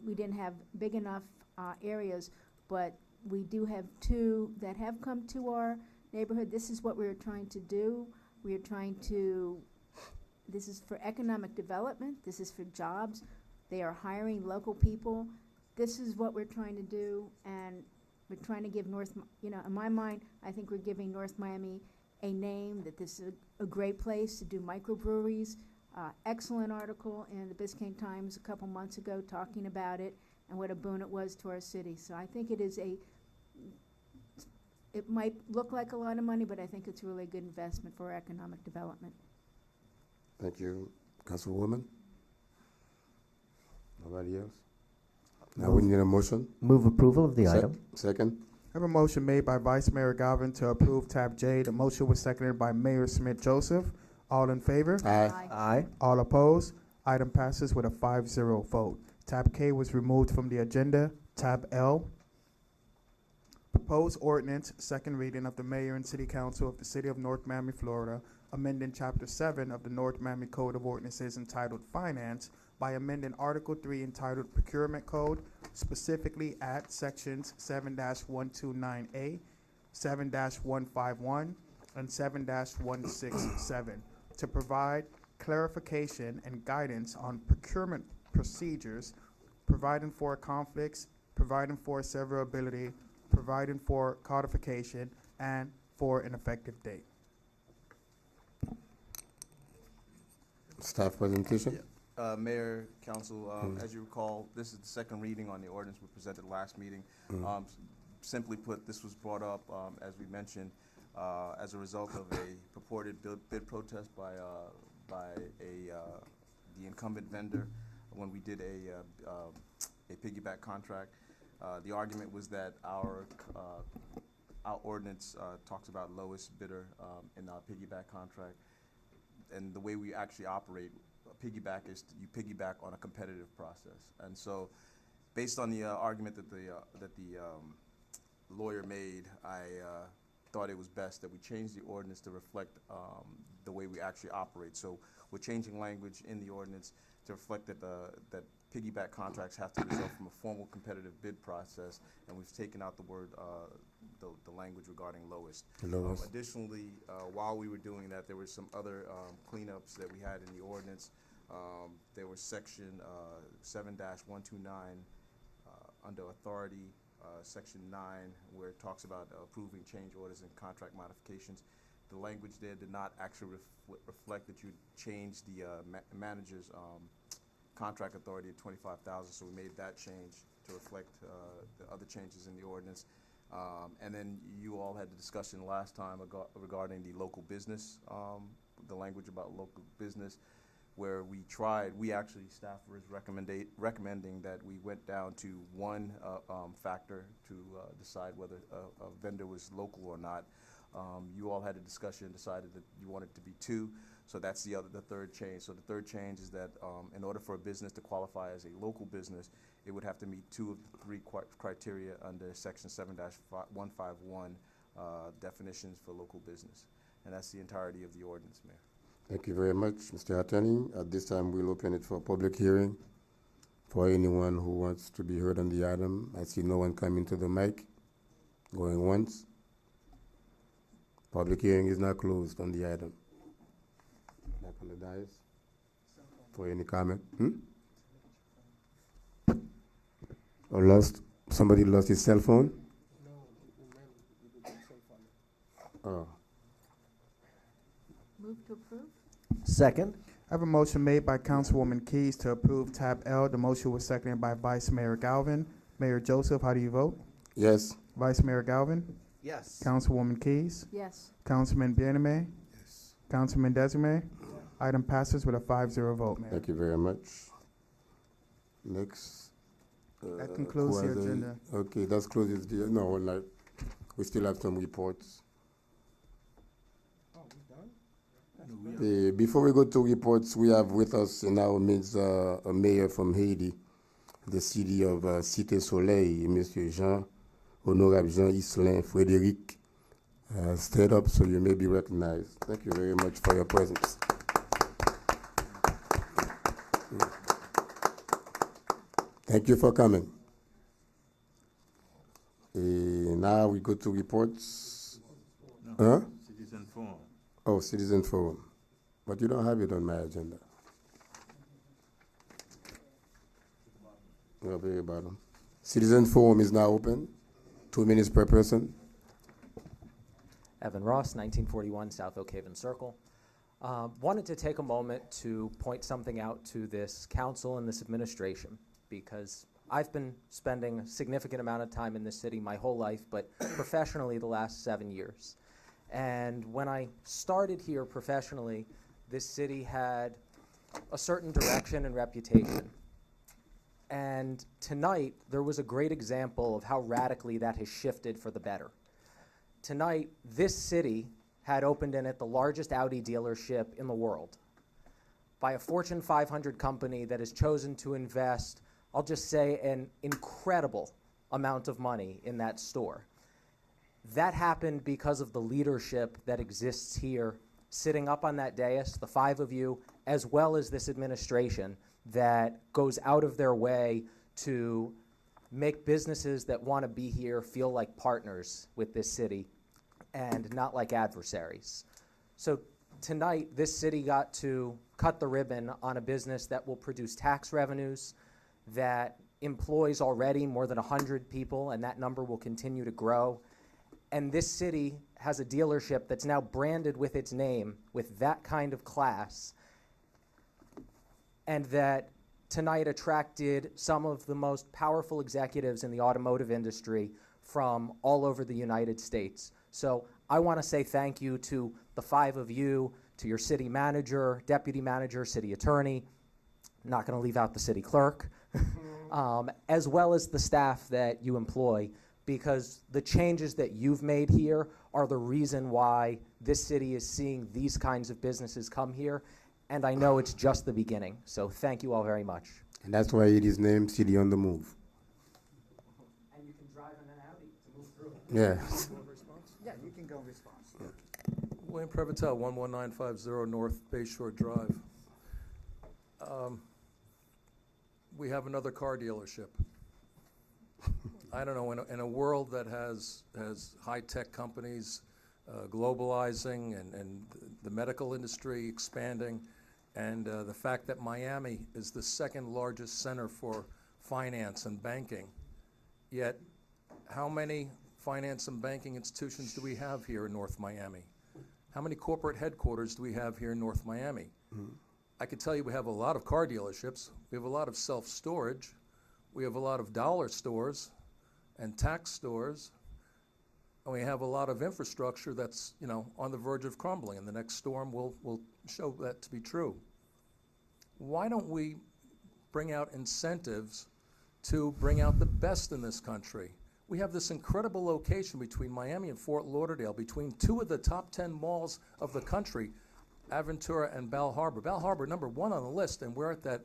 we didn't have big enough areas, but we do have 2 that have come to our neighborhood. This is what we are trying to do. We are trying to, this is for economic development. This is for jobs. They are hiring local people. This is what we're trying to do, and we're trying to give in my mind, I think we're giving North Miami a name, that this is a great place to do microbreweries. Excellent article in the Biscayne Times a couple months ago talking about it and what a boon it was to our city. So I think it is it might look like a lot of money, but I think it's really a good investment for economic development. Thank you, Councilwoman. Nobody else? Now we need a motion. Move approval of the item. Second. I have a motion made by Vice Mayor Galvin to approve tab J. The motion was seconded by Mayor Smith Joseph. All in favor? Aye. Aye. All opposed? Item passes with a 5-0 vote. Tab K was removed from the agenda. Tab L. Proposed ordinance, second reading of the Mayor and City Council of the City of North Miami, Florida, amending Chapter 7 of the North Miami Code of Ordinances entitled Finance by amending Article 3 entitled Procurement Code, specifically at Sections 7-129A, 7-151, and 7-167, to provide clarification and guidance on procurement procedures, providing for conflicts, providing for severability, providing for codification, and for an effective date. Staff presentation. Mayor, Council, as you recall, this is the second reading on the ordinance we presented last meeting. Simply put, this was brought up, as we mentioned, as a result of a purported bid protest by the incumbent vendor when we did a piggyback contract. The argument was that our ordinance talks about lowest bidder in our piggyback contract, and the way we actually operate piggyback is you piggyback on a competitive process. And so, based on the argument that the lawyer made, I thought it was best that we change the ordinance to reflect the way we actually operate. So we're changing language in the ordinance to reflect that that piggyback contracts have to result from a formal competitive bid process, and we've taken out the word, the language regarding lowest. Additionally, while we were doing that, there were some other cleanups that we had in the ordinance. There was section 7-129 under authority, section 9, where it talks about approving change orders and contract modifications. The language there did not actually reflect that you change the manager's contract authority at $25,000, so we made that change to reflect the other changes in the ordinance. And then you all had the discussion last time regarding the local business, the language about local business, where staff was recommending that we went down to one factor to decide whether a vendor was local or not. You all had a discussion and decided that you wanted it to be 2, so that's the third change. So the third change is that in order for a business to qualify as a local business, it would have to meet 2 of the 3 criteria under section 7-151 definitions for local business. And that's the entirety of the ordinance, Mayor. Thank you very much, Mr. Attorney. At this time, we'll open it for public hearing for anyone who wants to be heard on the item. I see no one coming to the mic. Going once. Public hearing is now closed on the item. Back on the dais for any comment. Or somebody lost his cell phone? Oh. Move to approve. Second. I have a motion made by Councilwoman Keys to approve tab L. The motion was seconded by Vice Mayor Galvin. Mayor Joseph, how do you vote? Yes. Vice Mayor Galvin? Yes. Councilwoman Keys? Yes. Councilman Bieneme? Yes. Councilman Desime? Item passes with a 5-0 vote, Mayor. Thank you very much. Next. That concludes the agenda. Okay, that closes the, no, like, we still have some reports. Before we go to reports, we have with us in our midst a mayor from Haiti, the city of Cité Soleil, Monsieur Honorable Jean-Iselin Frédéric. Stand up so you may be recognized. Thank you very much for your presence. Thank you for coming. Now we go to reports. No, Huh? Citizen forum. Oh, Citizen Forum. But you don't have it on my agenda. Well, very bottom. Citizen Forum is now open. 2 minutes per person. Evan Ross, 1941 South Oak Haven Circle. Wanted to take a moment to point something out to this council and this administration, because I've been spending a significant amount of time in this city my whole life, but professionally the last 7 years. And when I started here professionally, this city had a certain direction and reputation. And tonight, there was a great example of how radically that has shifted for the better. Tonight, this city had opened in it the largest Audi dealership in the world by a Fortune 500 company that has chosen to invest, I'll just say, an incredible amount of money in that store. That happened because of the leadership that exists here, sitting up on that dais, the 5 of you, as well as this administration that goes out of their way to make businesses that want to be here feel like partners with this city and not like adversaries. So tonight, this city got to cut the ribbon on a business that will produce tax revenues, that employs already more than 100 people, and that number will continue to grow. And this city has a dealership that's now branded with its name with that kind of class, and that tonight attracted some of the most powerful executives in the automotive industry from all over the United States. So I want to say thank you to the 5 of you, to your city manager, deputy manager, city attorney, I'm not going to leave out the city clerk, as well as the staff that you employ, because the changes that you've made here are the reason why this city is seeing these kinds of businesses come here, and I know it's just the beginning. So thank you all very much. And that's why it is named City on the Move. And you can drive in an Audi to move through. Yeah. Yeah, you can go in response. William Prevotel, 11950 North Bayshore Drive. We have another car dealership. I don't know, in a world that has high-tech companies globalizing and the medical industry expanding, and the fact that Miami is the 2nd largest center for finance and banking, yet how many finance and banking institutions do we have here in North Miami? How many corporate headquarters do we have here in North Miami? I can tell you we have a lot of car dealerships, we have a lot of self-storage, we have a lot of dollar stores and tax stores, and we have a lot of infrastructure that's, on the verge of crumbling, and the next storm will show that to be true. Why don't we bring out incentives to bring out the best in this country? We have this incredible location between Miami and Fort Lauderdale, between 2 of the top 10 malls of the country, Aventura and Bal Harbor. Bal Harbor, number 1 on the list, and we're at the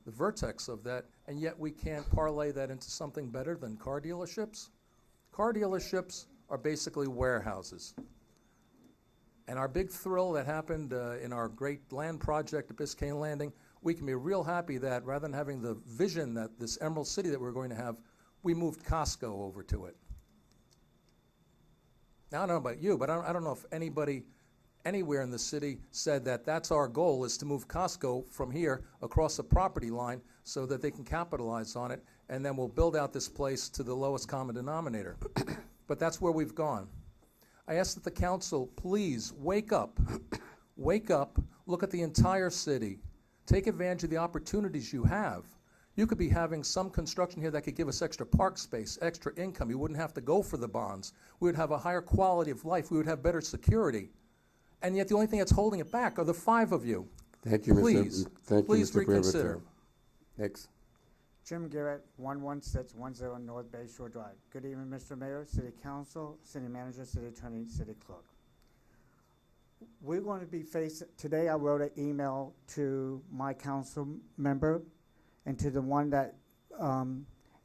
vertex of that, and yet we can't parlay that into something better than car dealerships. Car dealerships are basically warehouses. And our big thrill that happened in our great land project at Biscayne Landing, we can be real happy that rather than having the vision that this Emerald City that we're going to have, we moved Costco over to it. Now, I don't know about you, but I don't know if anybody anywhere in the city said that that's our goal, is to move Costco from here across the property line so that they can capitalize on it, and then we'll build out this place to the lowest common denominator. But that's where we've gone. I ask that the council please wake up. Wake up, look at the entire city. Take advantage of the opportunities you have. You could be having some construction here that could give us extra park space, extra income. You wouldn't have to go for the bonds. We would have a higher quality of life. We would have better security. And yet the only thing that's holding it back are the 5 of you. Thank you, please, please Mr. reconsider. Prevotel. Next. Jim Garrett, 11610 North Bayshore Drive. Good evening, Mr. Mayor, City Council, City Manager, City Attorney, City Clerk. We're going to be facing, today I wrote an email to my council member and to the one that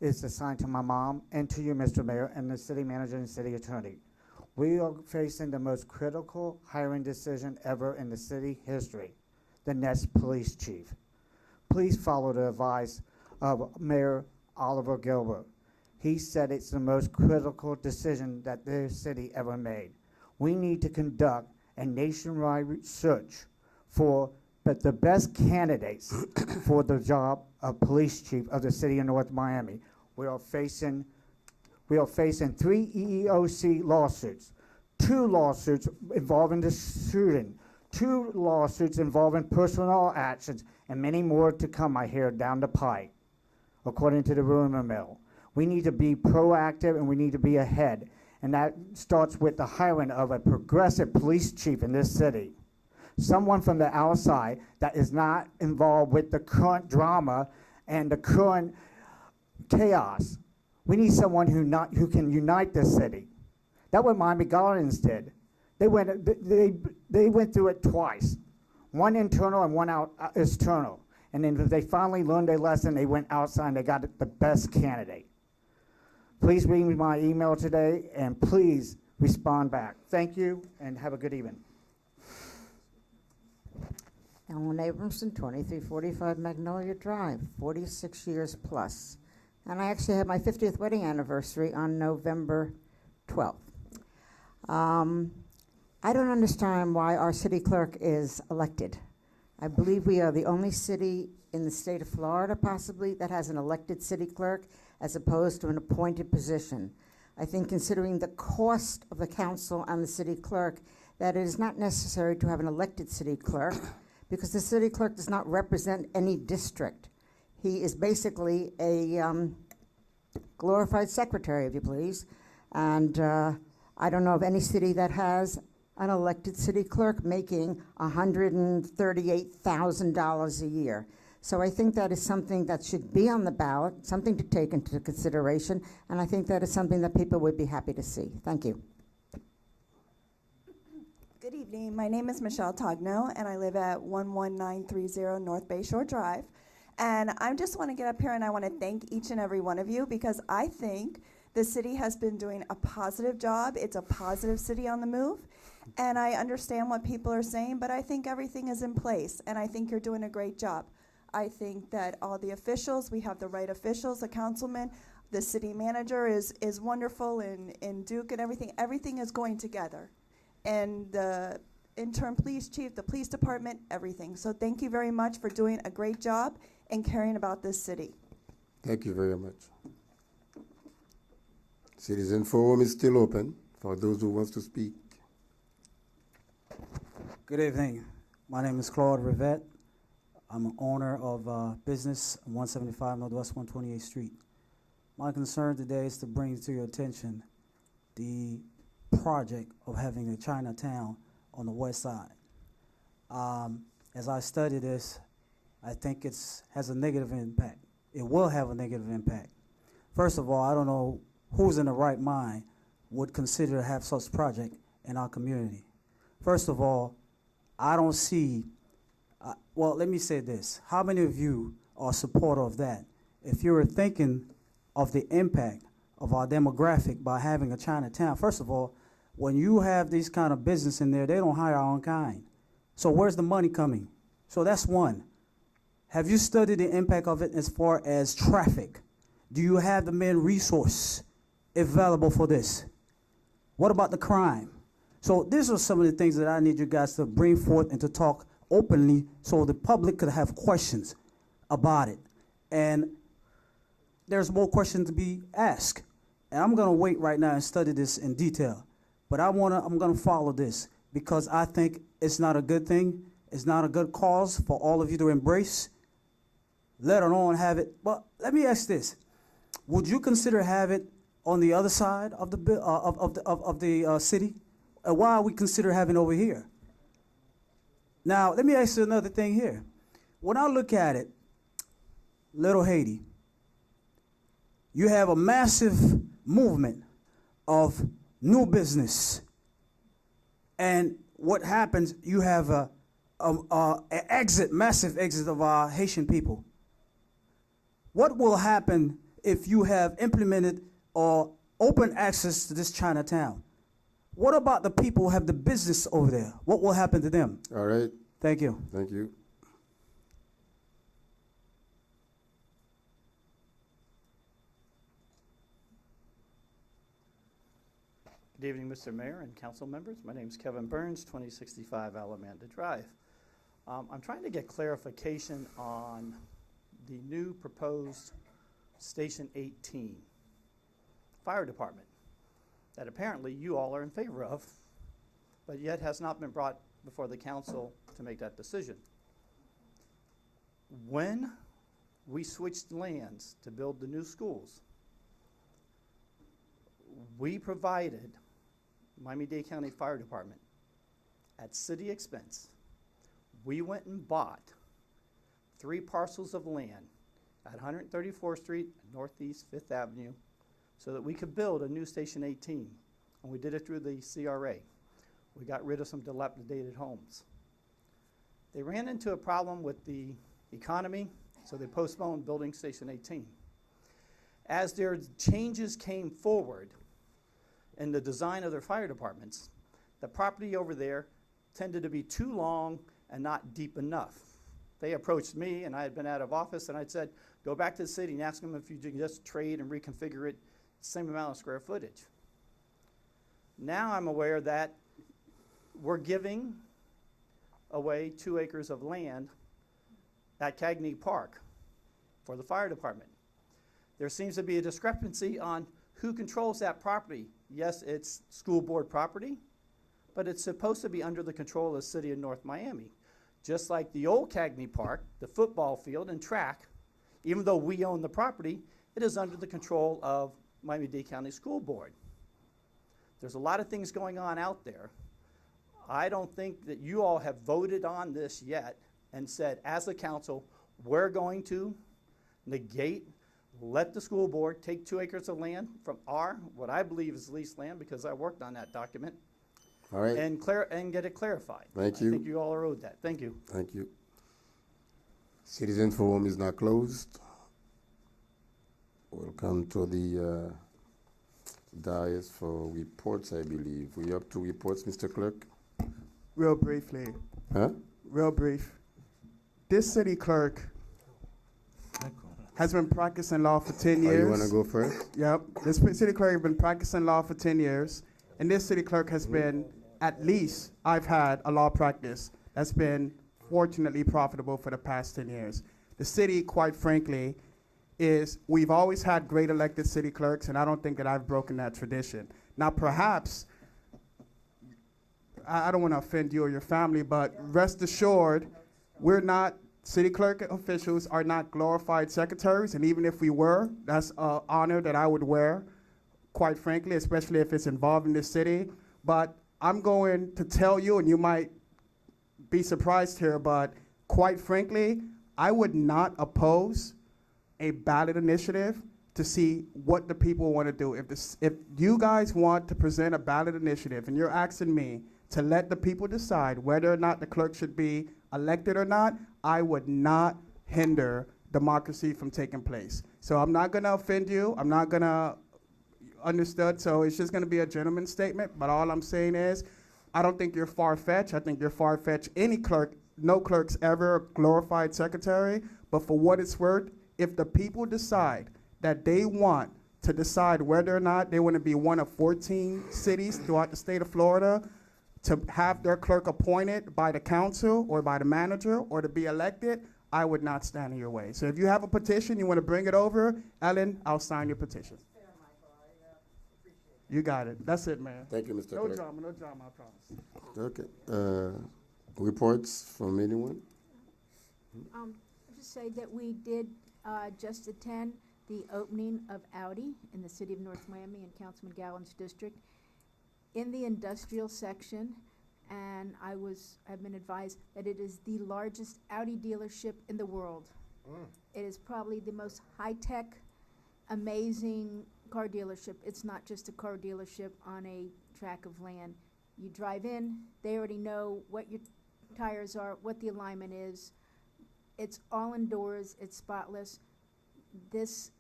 is assigned to my mom, and to you, Mr. Mayor, and the City Manager and City Attorney. We are facing the most critical hiring decision ever in the city history, the next police chief. Please follow the advice of Mayor Oliver Gilbert. He said it's the most critical decision that this city ever made. we need to conduct a nationwide search for the best candidates for the job of police chief of the city of North Miami. We are facing 3 EEOC lawsuits, 2 lawsuits involving the shooting, 2 lawsuits involving personal actions, and many more to come, I hear, down the pike, according to the rumor mill. We need to be proactive and we need to be ahead. And that starts with the hiring of a progressive police chief in this city. Someone from the outside that is not involved with the current drama and the current chaos. We need someone who can unite this city. That's what Miami Gardens did. They went through it twice, one internal and one external. And then they finally learned their lesson, they went outside and they got the best candidate. Please read my email today and please respond back. Thank you and have a good evening. Ellen Abramson, 2345 Magnolia Drive, 46 years plus. And I actually had my 50th wedding anniversary on November 12th. I don't understand why our city clerk is elected. I believe we are the only city in the state of Florida, possibly, that has an elected city clerk as opposed to an appointed position. I think considering the cost of the council and the city clerk, that it is not necessary to have an elected city clerk because the city clerk does not represent any district. He is basically a glorified secretary, if you please. And I don't know of any city that has an elected city clerk making $138,000 a year. So I think that is something that should be on the ballot, something to take into consideration, and I think that is something that people would be happy to see. Thank you. Good evening. My name is Michelle Togno, and I live at 11930 North Bayshore Drive. And I just want to get up here and I want to thank each and every one of you because I think the city has been doing a positive job. It's a positive city on the move. And I understand what people are saying, but I think everything is in place, and I think you're doing a great job. I think that all the officials, we have the right officials, the councilman, the city manager is wonderful, and Duke and everything. Everything is going together. And the interim police chief, the police department, everything. So thank you very much for doing a great job and caring about this city. Thank you very much. Citizen Forum is still open for those who want to speak. Good evening. My name is Claude Rivette. I'm an owner of business 175 Northwest 128th Street. My concern today is to bring to your attention the project of having a Chinatown on the west side. As I study this, I think it has a negative impact. It will have a negative impact. First of all, I don't know who's in the right mind would consider to have such project in our community. First of all, I don't see, well, let me say this. How many of you are supporter of that? If you're thinking of the impact of our demographic by having a Chinatown, first of all, when you have these kind of business in there, they don't hire our own kind. So where's the money coming? So that's one. Have you studied the impact of it as far as traffic? Do you have the main resource available for this? What about the crime? So these are some of the things that I need you guys to bring forth and to talk openly so the public could have questions about it. And there's more questions to be asked. And I'm gonna wait right now and study this in detail. But I'm gonna follow this because I think it's not a good thing. It's not a good cause for all of you to embrace, let alone have it. But let me ask this. Would you consider have it on the other side of the city? Why are we consider having over here? Now, let me ask you another thing here. When I look at it, Little Haiti, you have a massive movement of new business. And what happens, you have a massive exit of our Haitian people. What will happen if you have implemented or open access to this Chinatown? What about the people who have the business over there? What will happen to them? All right. Thank you. Thank you. Good evening, Mr. Mayor and council members. My name is Kevin Burns, 2065 Alamanda Drive. I'm trying to get clarification on the new proposed Station 18 Fire Department that apparently you all are in favor of, but yet has not been brought before the council to make that decision. When we switched lands to build the new schools, we provided Miami-Dade County Fire Department at city expense. We went and bought 3 parcels of land at 134th Street and Northeast 5th Avenue so that we could build a new Station 18. And we did it through the CRA. We got rid of some dilapidated homes. They ran into a problem with the economy, so they postponed building Station 18. As their changes came forward in the design of their fire departments, the property over there tended to be too long and not deep enough. They approached me, and I had been out of office, and I'd said, go back to the city and ask them if you can just trade and reconfigure it, same amount of square footage. Now I'm aware that we're giving away 2 acres of land at Cagney Park for the fire department. There seems to be a discrepancy on who controls that property. Yes, it's school board property, but it's supposed to be under the control of the city of North Miami. Just like the old Cagney Park, the football field and track, even though we own the property, it is under the control of Miami-Dade County School Board. There's a lot of things going on out there. I don't think that you all have voted on this yet and said, as a council, we're going to negate, let the school board take 2 acres of land from what I believe is leased land, because I worked on that document, All right. and get it clarified. Thank I you. think you all are owed that. Thank you. Thank you. Citizen forum is now closed. We'll come to the dais for reports, I believe. We up to reports, Mr. Clerk? Real briefly. Huh? Real brief. This city clerk has been practicing law for 10 years. Oh, you want to go first? Yep. This city clerk has been practicing law for 10 years. And this city clerk has been, at least I've had a law practice that's been fortunately profitable for the past 10 years. The city, quite frankly, we've always had great elected city clerks, and I don't think that I've broken that tradition. Now, perhaps, I don't want to offend you or your family, but rest assured, city clerk officials are not glorified secretaries, and even if we were, that's an honor that I would wear, quite frankly, especially if it's involving the city. But I'm going to tell you, and you might be surprised here, but quite frankly, I would not oppose a ballot initiative to see what the people want to do. If you guys want to present a ballot initiative and you're asking me to let the people decide whether or not the clerk should be elected or not, I would not hinder democracy from taking place. So I'm not going to offend you. I'm not going to understood. So it's just going to be a gentleman's statement. But all I'm saying is, I don't think you're far-fetched. I think you're far-fetched. Any clerk, no clerk's ever a glorified secretary. But for what it's worth, if the people decide that they want to decide whether or not they want to be one of 14 cities throughout the state of Florida to have their clerk appointed by the council or by the manager or to be elected, I would not stand in your way. So if you have a petition, you want to bring it over, Ellen, I'll sign your petition. You got it. That's it, man. Thank you, Mr. No Clerk. drama, no drama, I promise. Okay. Reports from anyone? I'll just say that we did just attend the opening of Audi in the city of North Miami in Councilman Gallen's district in the industrial section, and I've been advised that it is the largest Audi dealership in the world. It is probably the most high-tech, amazing car dealership. It's not just a car dealership on a tract of land. You drive in, they already know what your tires are, what the alignment is. It's all indoors, it's spotless. This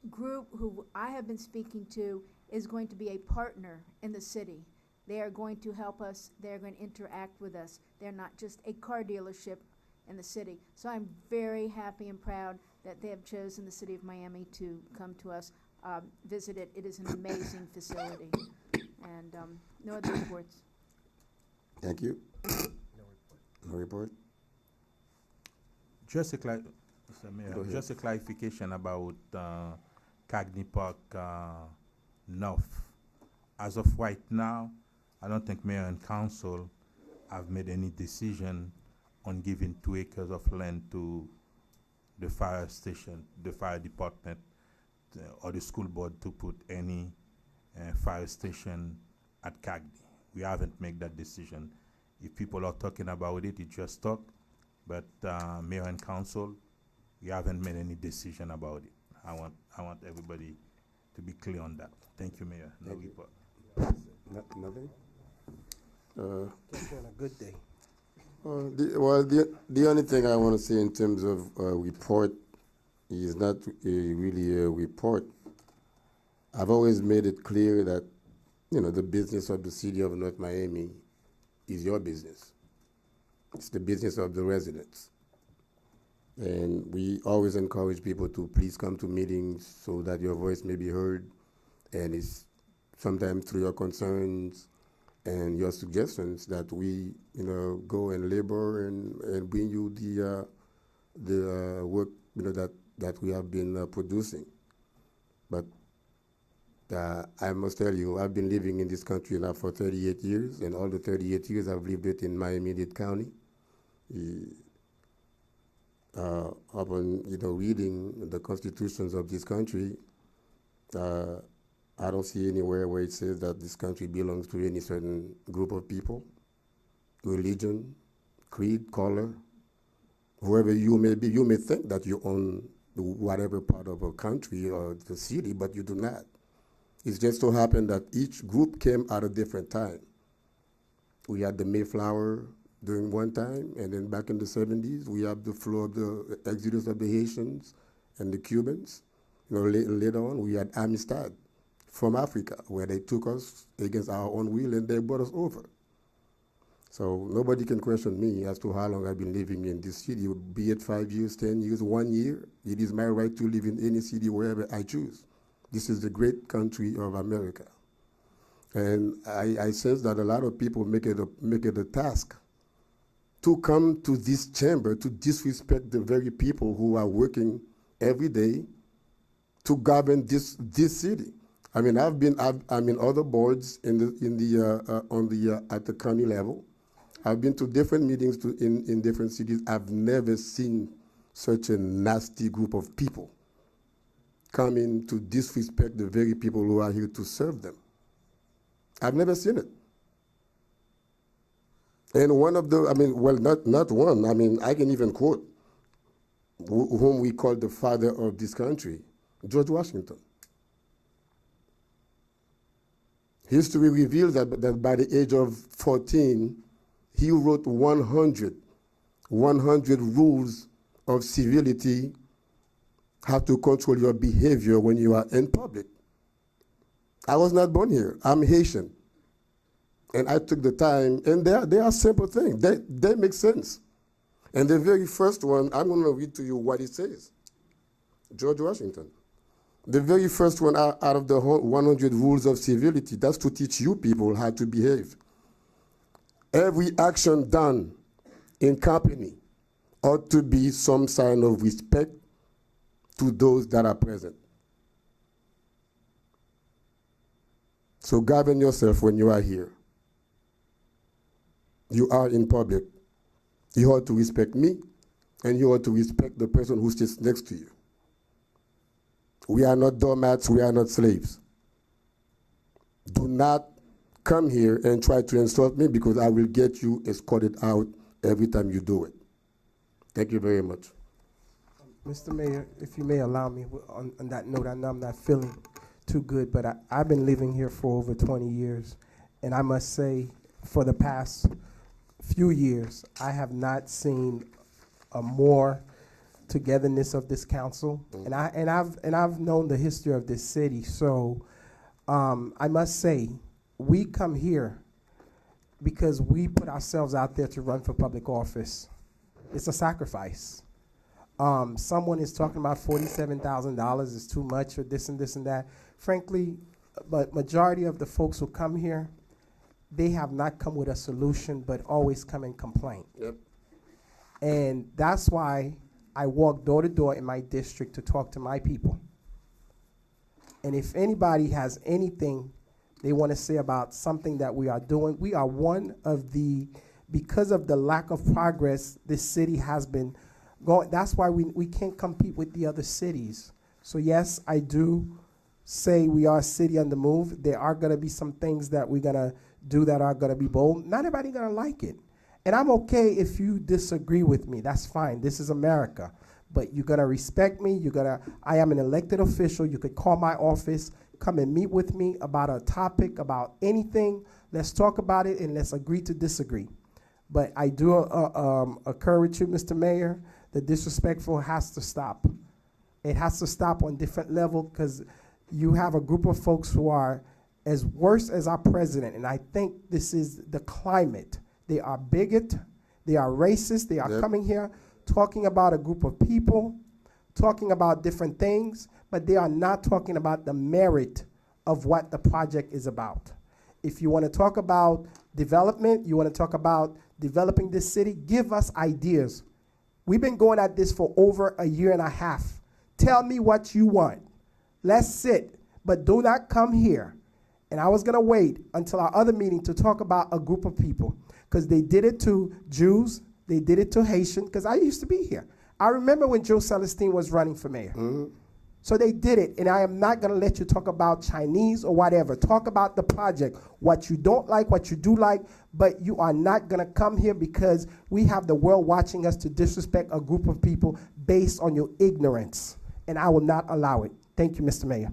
group who I have been speaking to is going to be a partner in the city. They are going to help us, they're going to interact with us. They're not just a car dealership in the city. So I'm very happy and proud that they have chosen the city of Miami to come to us, visit it. It is an amazing facility. and no other reports. Thank you. No report. Just a Mr. Mayor, Go ahead. just a clarification about Cagney Park North. As of right now, I don't think mayor and council have made any decision on giving 2 acres of land to the fire station, the fire department, or the school board to put any fire station at Cagney. We haven't made that decision. If people are talking about it, it just talk. But mayor and council, we haven't made any decision about it. I want everybody to be clear on that. Thank you, Mayor. No Thank you. report. Nothing? It's been a good day. The only thing I want to say in terms of report is not really a report. I've always made it clear that, the business of the city of North Miami is your business. It's the business of the residents. And we always encourage people to please come to meetings so that your voice may be heard. And it's sometimes through your concerns and your suggestions that we, go and labor and bring you the work, that we have been producing. But I must tell you, I've been living in this country now for 38 years, and all the 38 years I've lived it in Miami-Dade County. Upon reading the constitutions of this country, I don't see anywhere where it says that this country belongs to any certain group of people, religion, creed, color, whoever you may be. You may think that you own whatever part of a country or the city, but you do not. It's just so happened that each group came at a different time. We had the Mayflower during one time, and then back in the 70s, we have the flow of the exodus of the Haitians and the Cubans. Later on, we had Amistad from Africa, where they took us against our own will and they brought us over. So nobody can question me as to how long I've been living in this city, be it 5 years, 10 years, 1 year. It is my right to live in any city wherever I choose. This is the great country of America. And I sense that a lot of people make it a task to come to this chamber to disrespect the very people who are working every day to govern this city. I mean, I'm in other boards at the county level. I've been to different meetings in different cities. I've never seen such a nasty group of people coming to disrespect the very people who are here to serve them. I've never seen it. And one of the, not one, I can even quote whom we call the father of this country, George Washington. History reveals that by the age of 14, he wrote 100 rules of civility, how to control your behavior when you are in public. I was not born here. I'm Haitian. And I took the time, and they are simple things. They make sense. And the very first one, I'm going to read to you what it says. George Washington. The very first one out of the 100 rules of civility, that's to teach you people how to behave. Every action done in company ought to be some sign of respect to those that are present. So govern yourself when you are here. You are in public. You ought to respect me, and you ought to respect the person who sits next to you. We are not doormats, we are not slaves. Do not come here and try to insult me, because I will get you escorted out every time you do it. Thank you very much. Mr. Mayor, if you may allow me, on that note, I know I'm not feeling too good, but I've been living here for over 20 years, and I must say, for the past few years, I have not seen a more togetherness of this council, and I've known the history of this city. So I must say, we come here because we put ourselves out there to run for public office. It's a sacrifice. Someone is talking about $47,000 is too much, or this and this and that. Frankly, but majority of the folks who come here, they have not come with a solution, but always come and complain. Yep. And that's why I walk door to door in my district to talk to my people. And if anybody has anything they want to say about something that we are doing, we are one of the, because of the lack of progress this city has been going, that's why we can't compete with the other cities. So yes, I do say we are a city on the move. There are going to be some things that we're going to do that are going to be bold. Not everybody going to like it. And I'm okay if you disagree with me. That's fine. This is America. But you're going to respect me. I am an elected official. You could call my office, come and meet with me about a topic, about anything. Let's talk about it and let's agree to disagree. But I do occur with you, Mr. Mayor, the disrespectful has to stop. It has to stop on different level because you have a group of folks who are as worse as our president, and I think this is the climate. They are bigot, they are racist, they are coming here talking about a group of people, talking about different things, but they are not talking about the merit of what the project is about. If you want to talk about development, you want to talk about developing this city, give us ideas. We've been going at this for over a year and a half. Tell me what you want. Let's sit, but do not come here. And I was going to wait until our other meeting to talk about a group of people because they did it to Jews, they did it to Haitian, because I used to be here. I remember when Joe Celestine was running for mayor. So they did it, and I am not going to let you talk about Chinese or whatever. Talk about the project, what you don't like, what you do like, but you are not going to come here because we have the world watching us to disrespect a group of people based on your ignorance, and I will not allow it. Thank you, Mr. Mayor.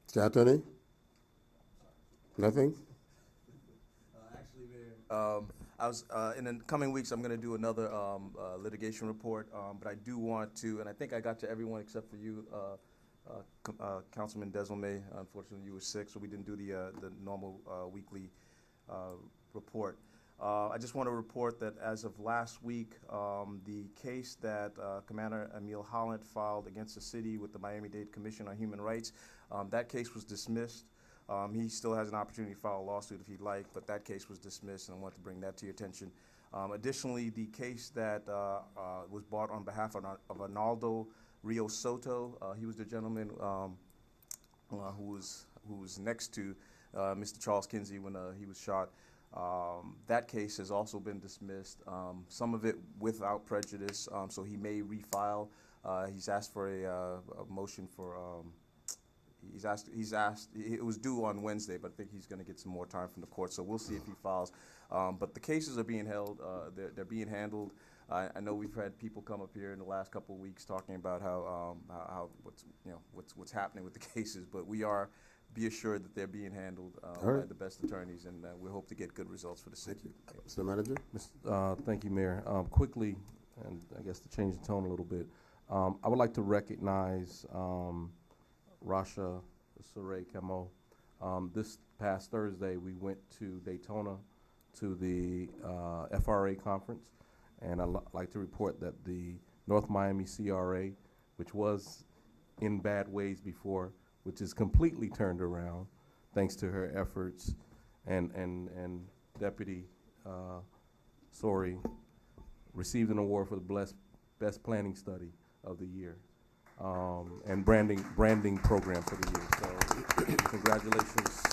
Mr. Attorney? Nothing? Actually, Mayor, in the coming weeks, I'm going to do another litigation report, but I do want to, and I think I got to everyone except for you, Councilman Desilme. Unfortunately, you were sick, so we didn't do the normal weekly report. I just want to report that as of last week, the case that Commander Emil Holland filed against the city with the Miami-Dade Commission on Human Rights, that case was dismissed. He still has an opportunity to file a lawsuit if he'd like, but that case was dismissed, and I want to bring that to your attention. Additionally, the case that was brought on behalf of Arnaldo Rio Soto, he was the gentleman who was next to Mr. Charles Kinsey when he was shot. That case has also been dismissed, some of it without prejudice, so he may refile. He's asked for a motion for He's asked, it was due on Wednesday, but I think he's going to get some more time from the court, so we'll see if he files. But the cases are being held, they're being handled. I know we've had people come up here in the last couple of weeks talking about how what's happening with the cases, but be assured that they're being handled by the best attorneys, and we hope to get good results for the city. Mr. Manager? Thank you, Mayor. Quickly, and I guess to change the tone a little bit, I would like to recognize Rasha Saray Kamo. This past Thursday, we went to Daytona to the FRA conference, and I'd like to report that the North Miami CRA, which was in bad ways before, which is completely turned around thanks to her efforts, and Deputy Sori received an award for the best planning study of the year. And branding program for the year. So congratulations.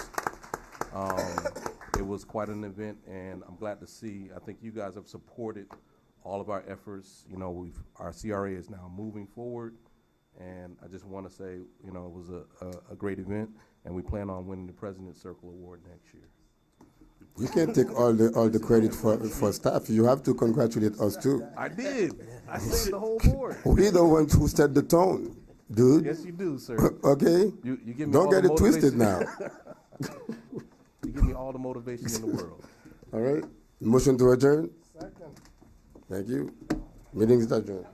It was quite an event, and I'm glad to see. I think you guys have supported all of our efforts. You know, our CRA is now moving forward, and I just want to say, you know, it was a great event, and we plan on winning the President's Circle Award next year. You can't take all the credit for staff. You have to congratulate us too. I did. I saved the whole board. We're the ones who set the tone, dude. Yes, you do, sir. Okay? You give me Don't all get the it twisted now. You give me all the motivation in the world. All right. Motion to adjourn? Second. Thank you. Meeting is adjourned.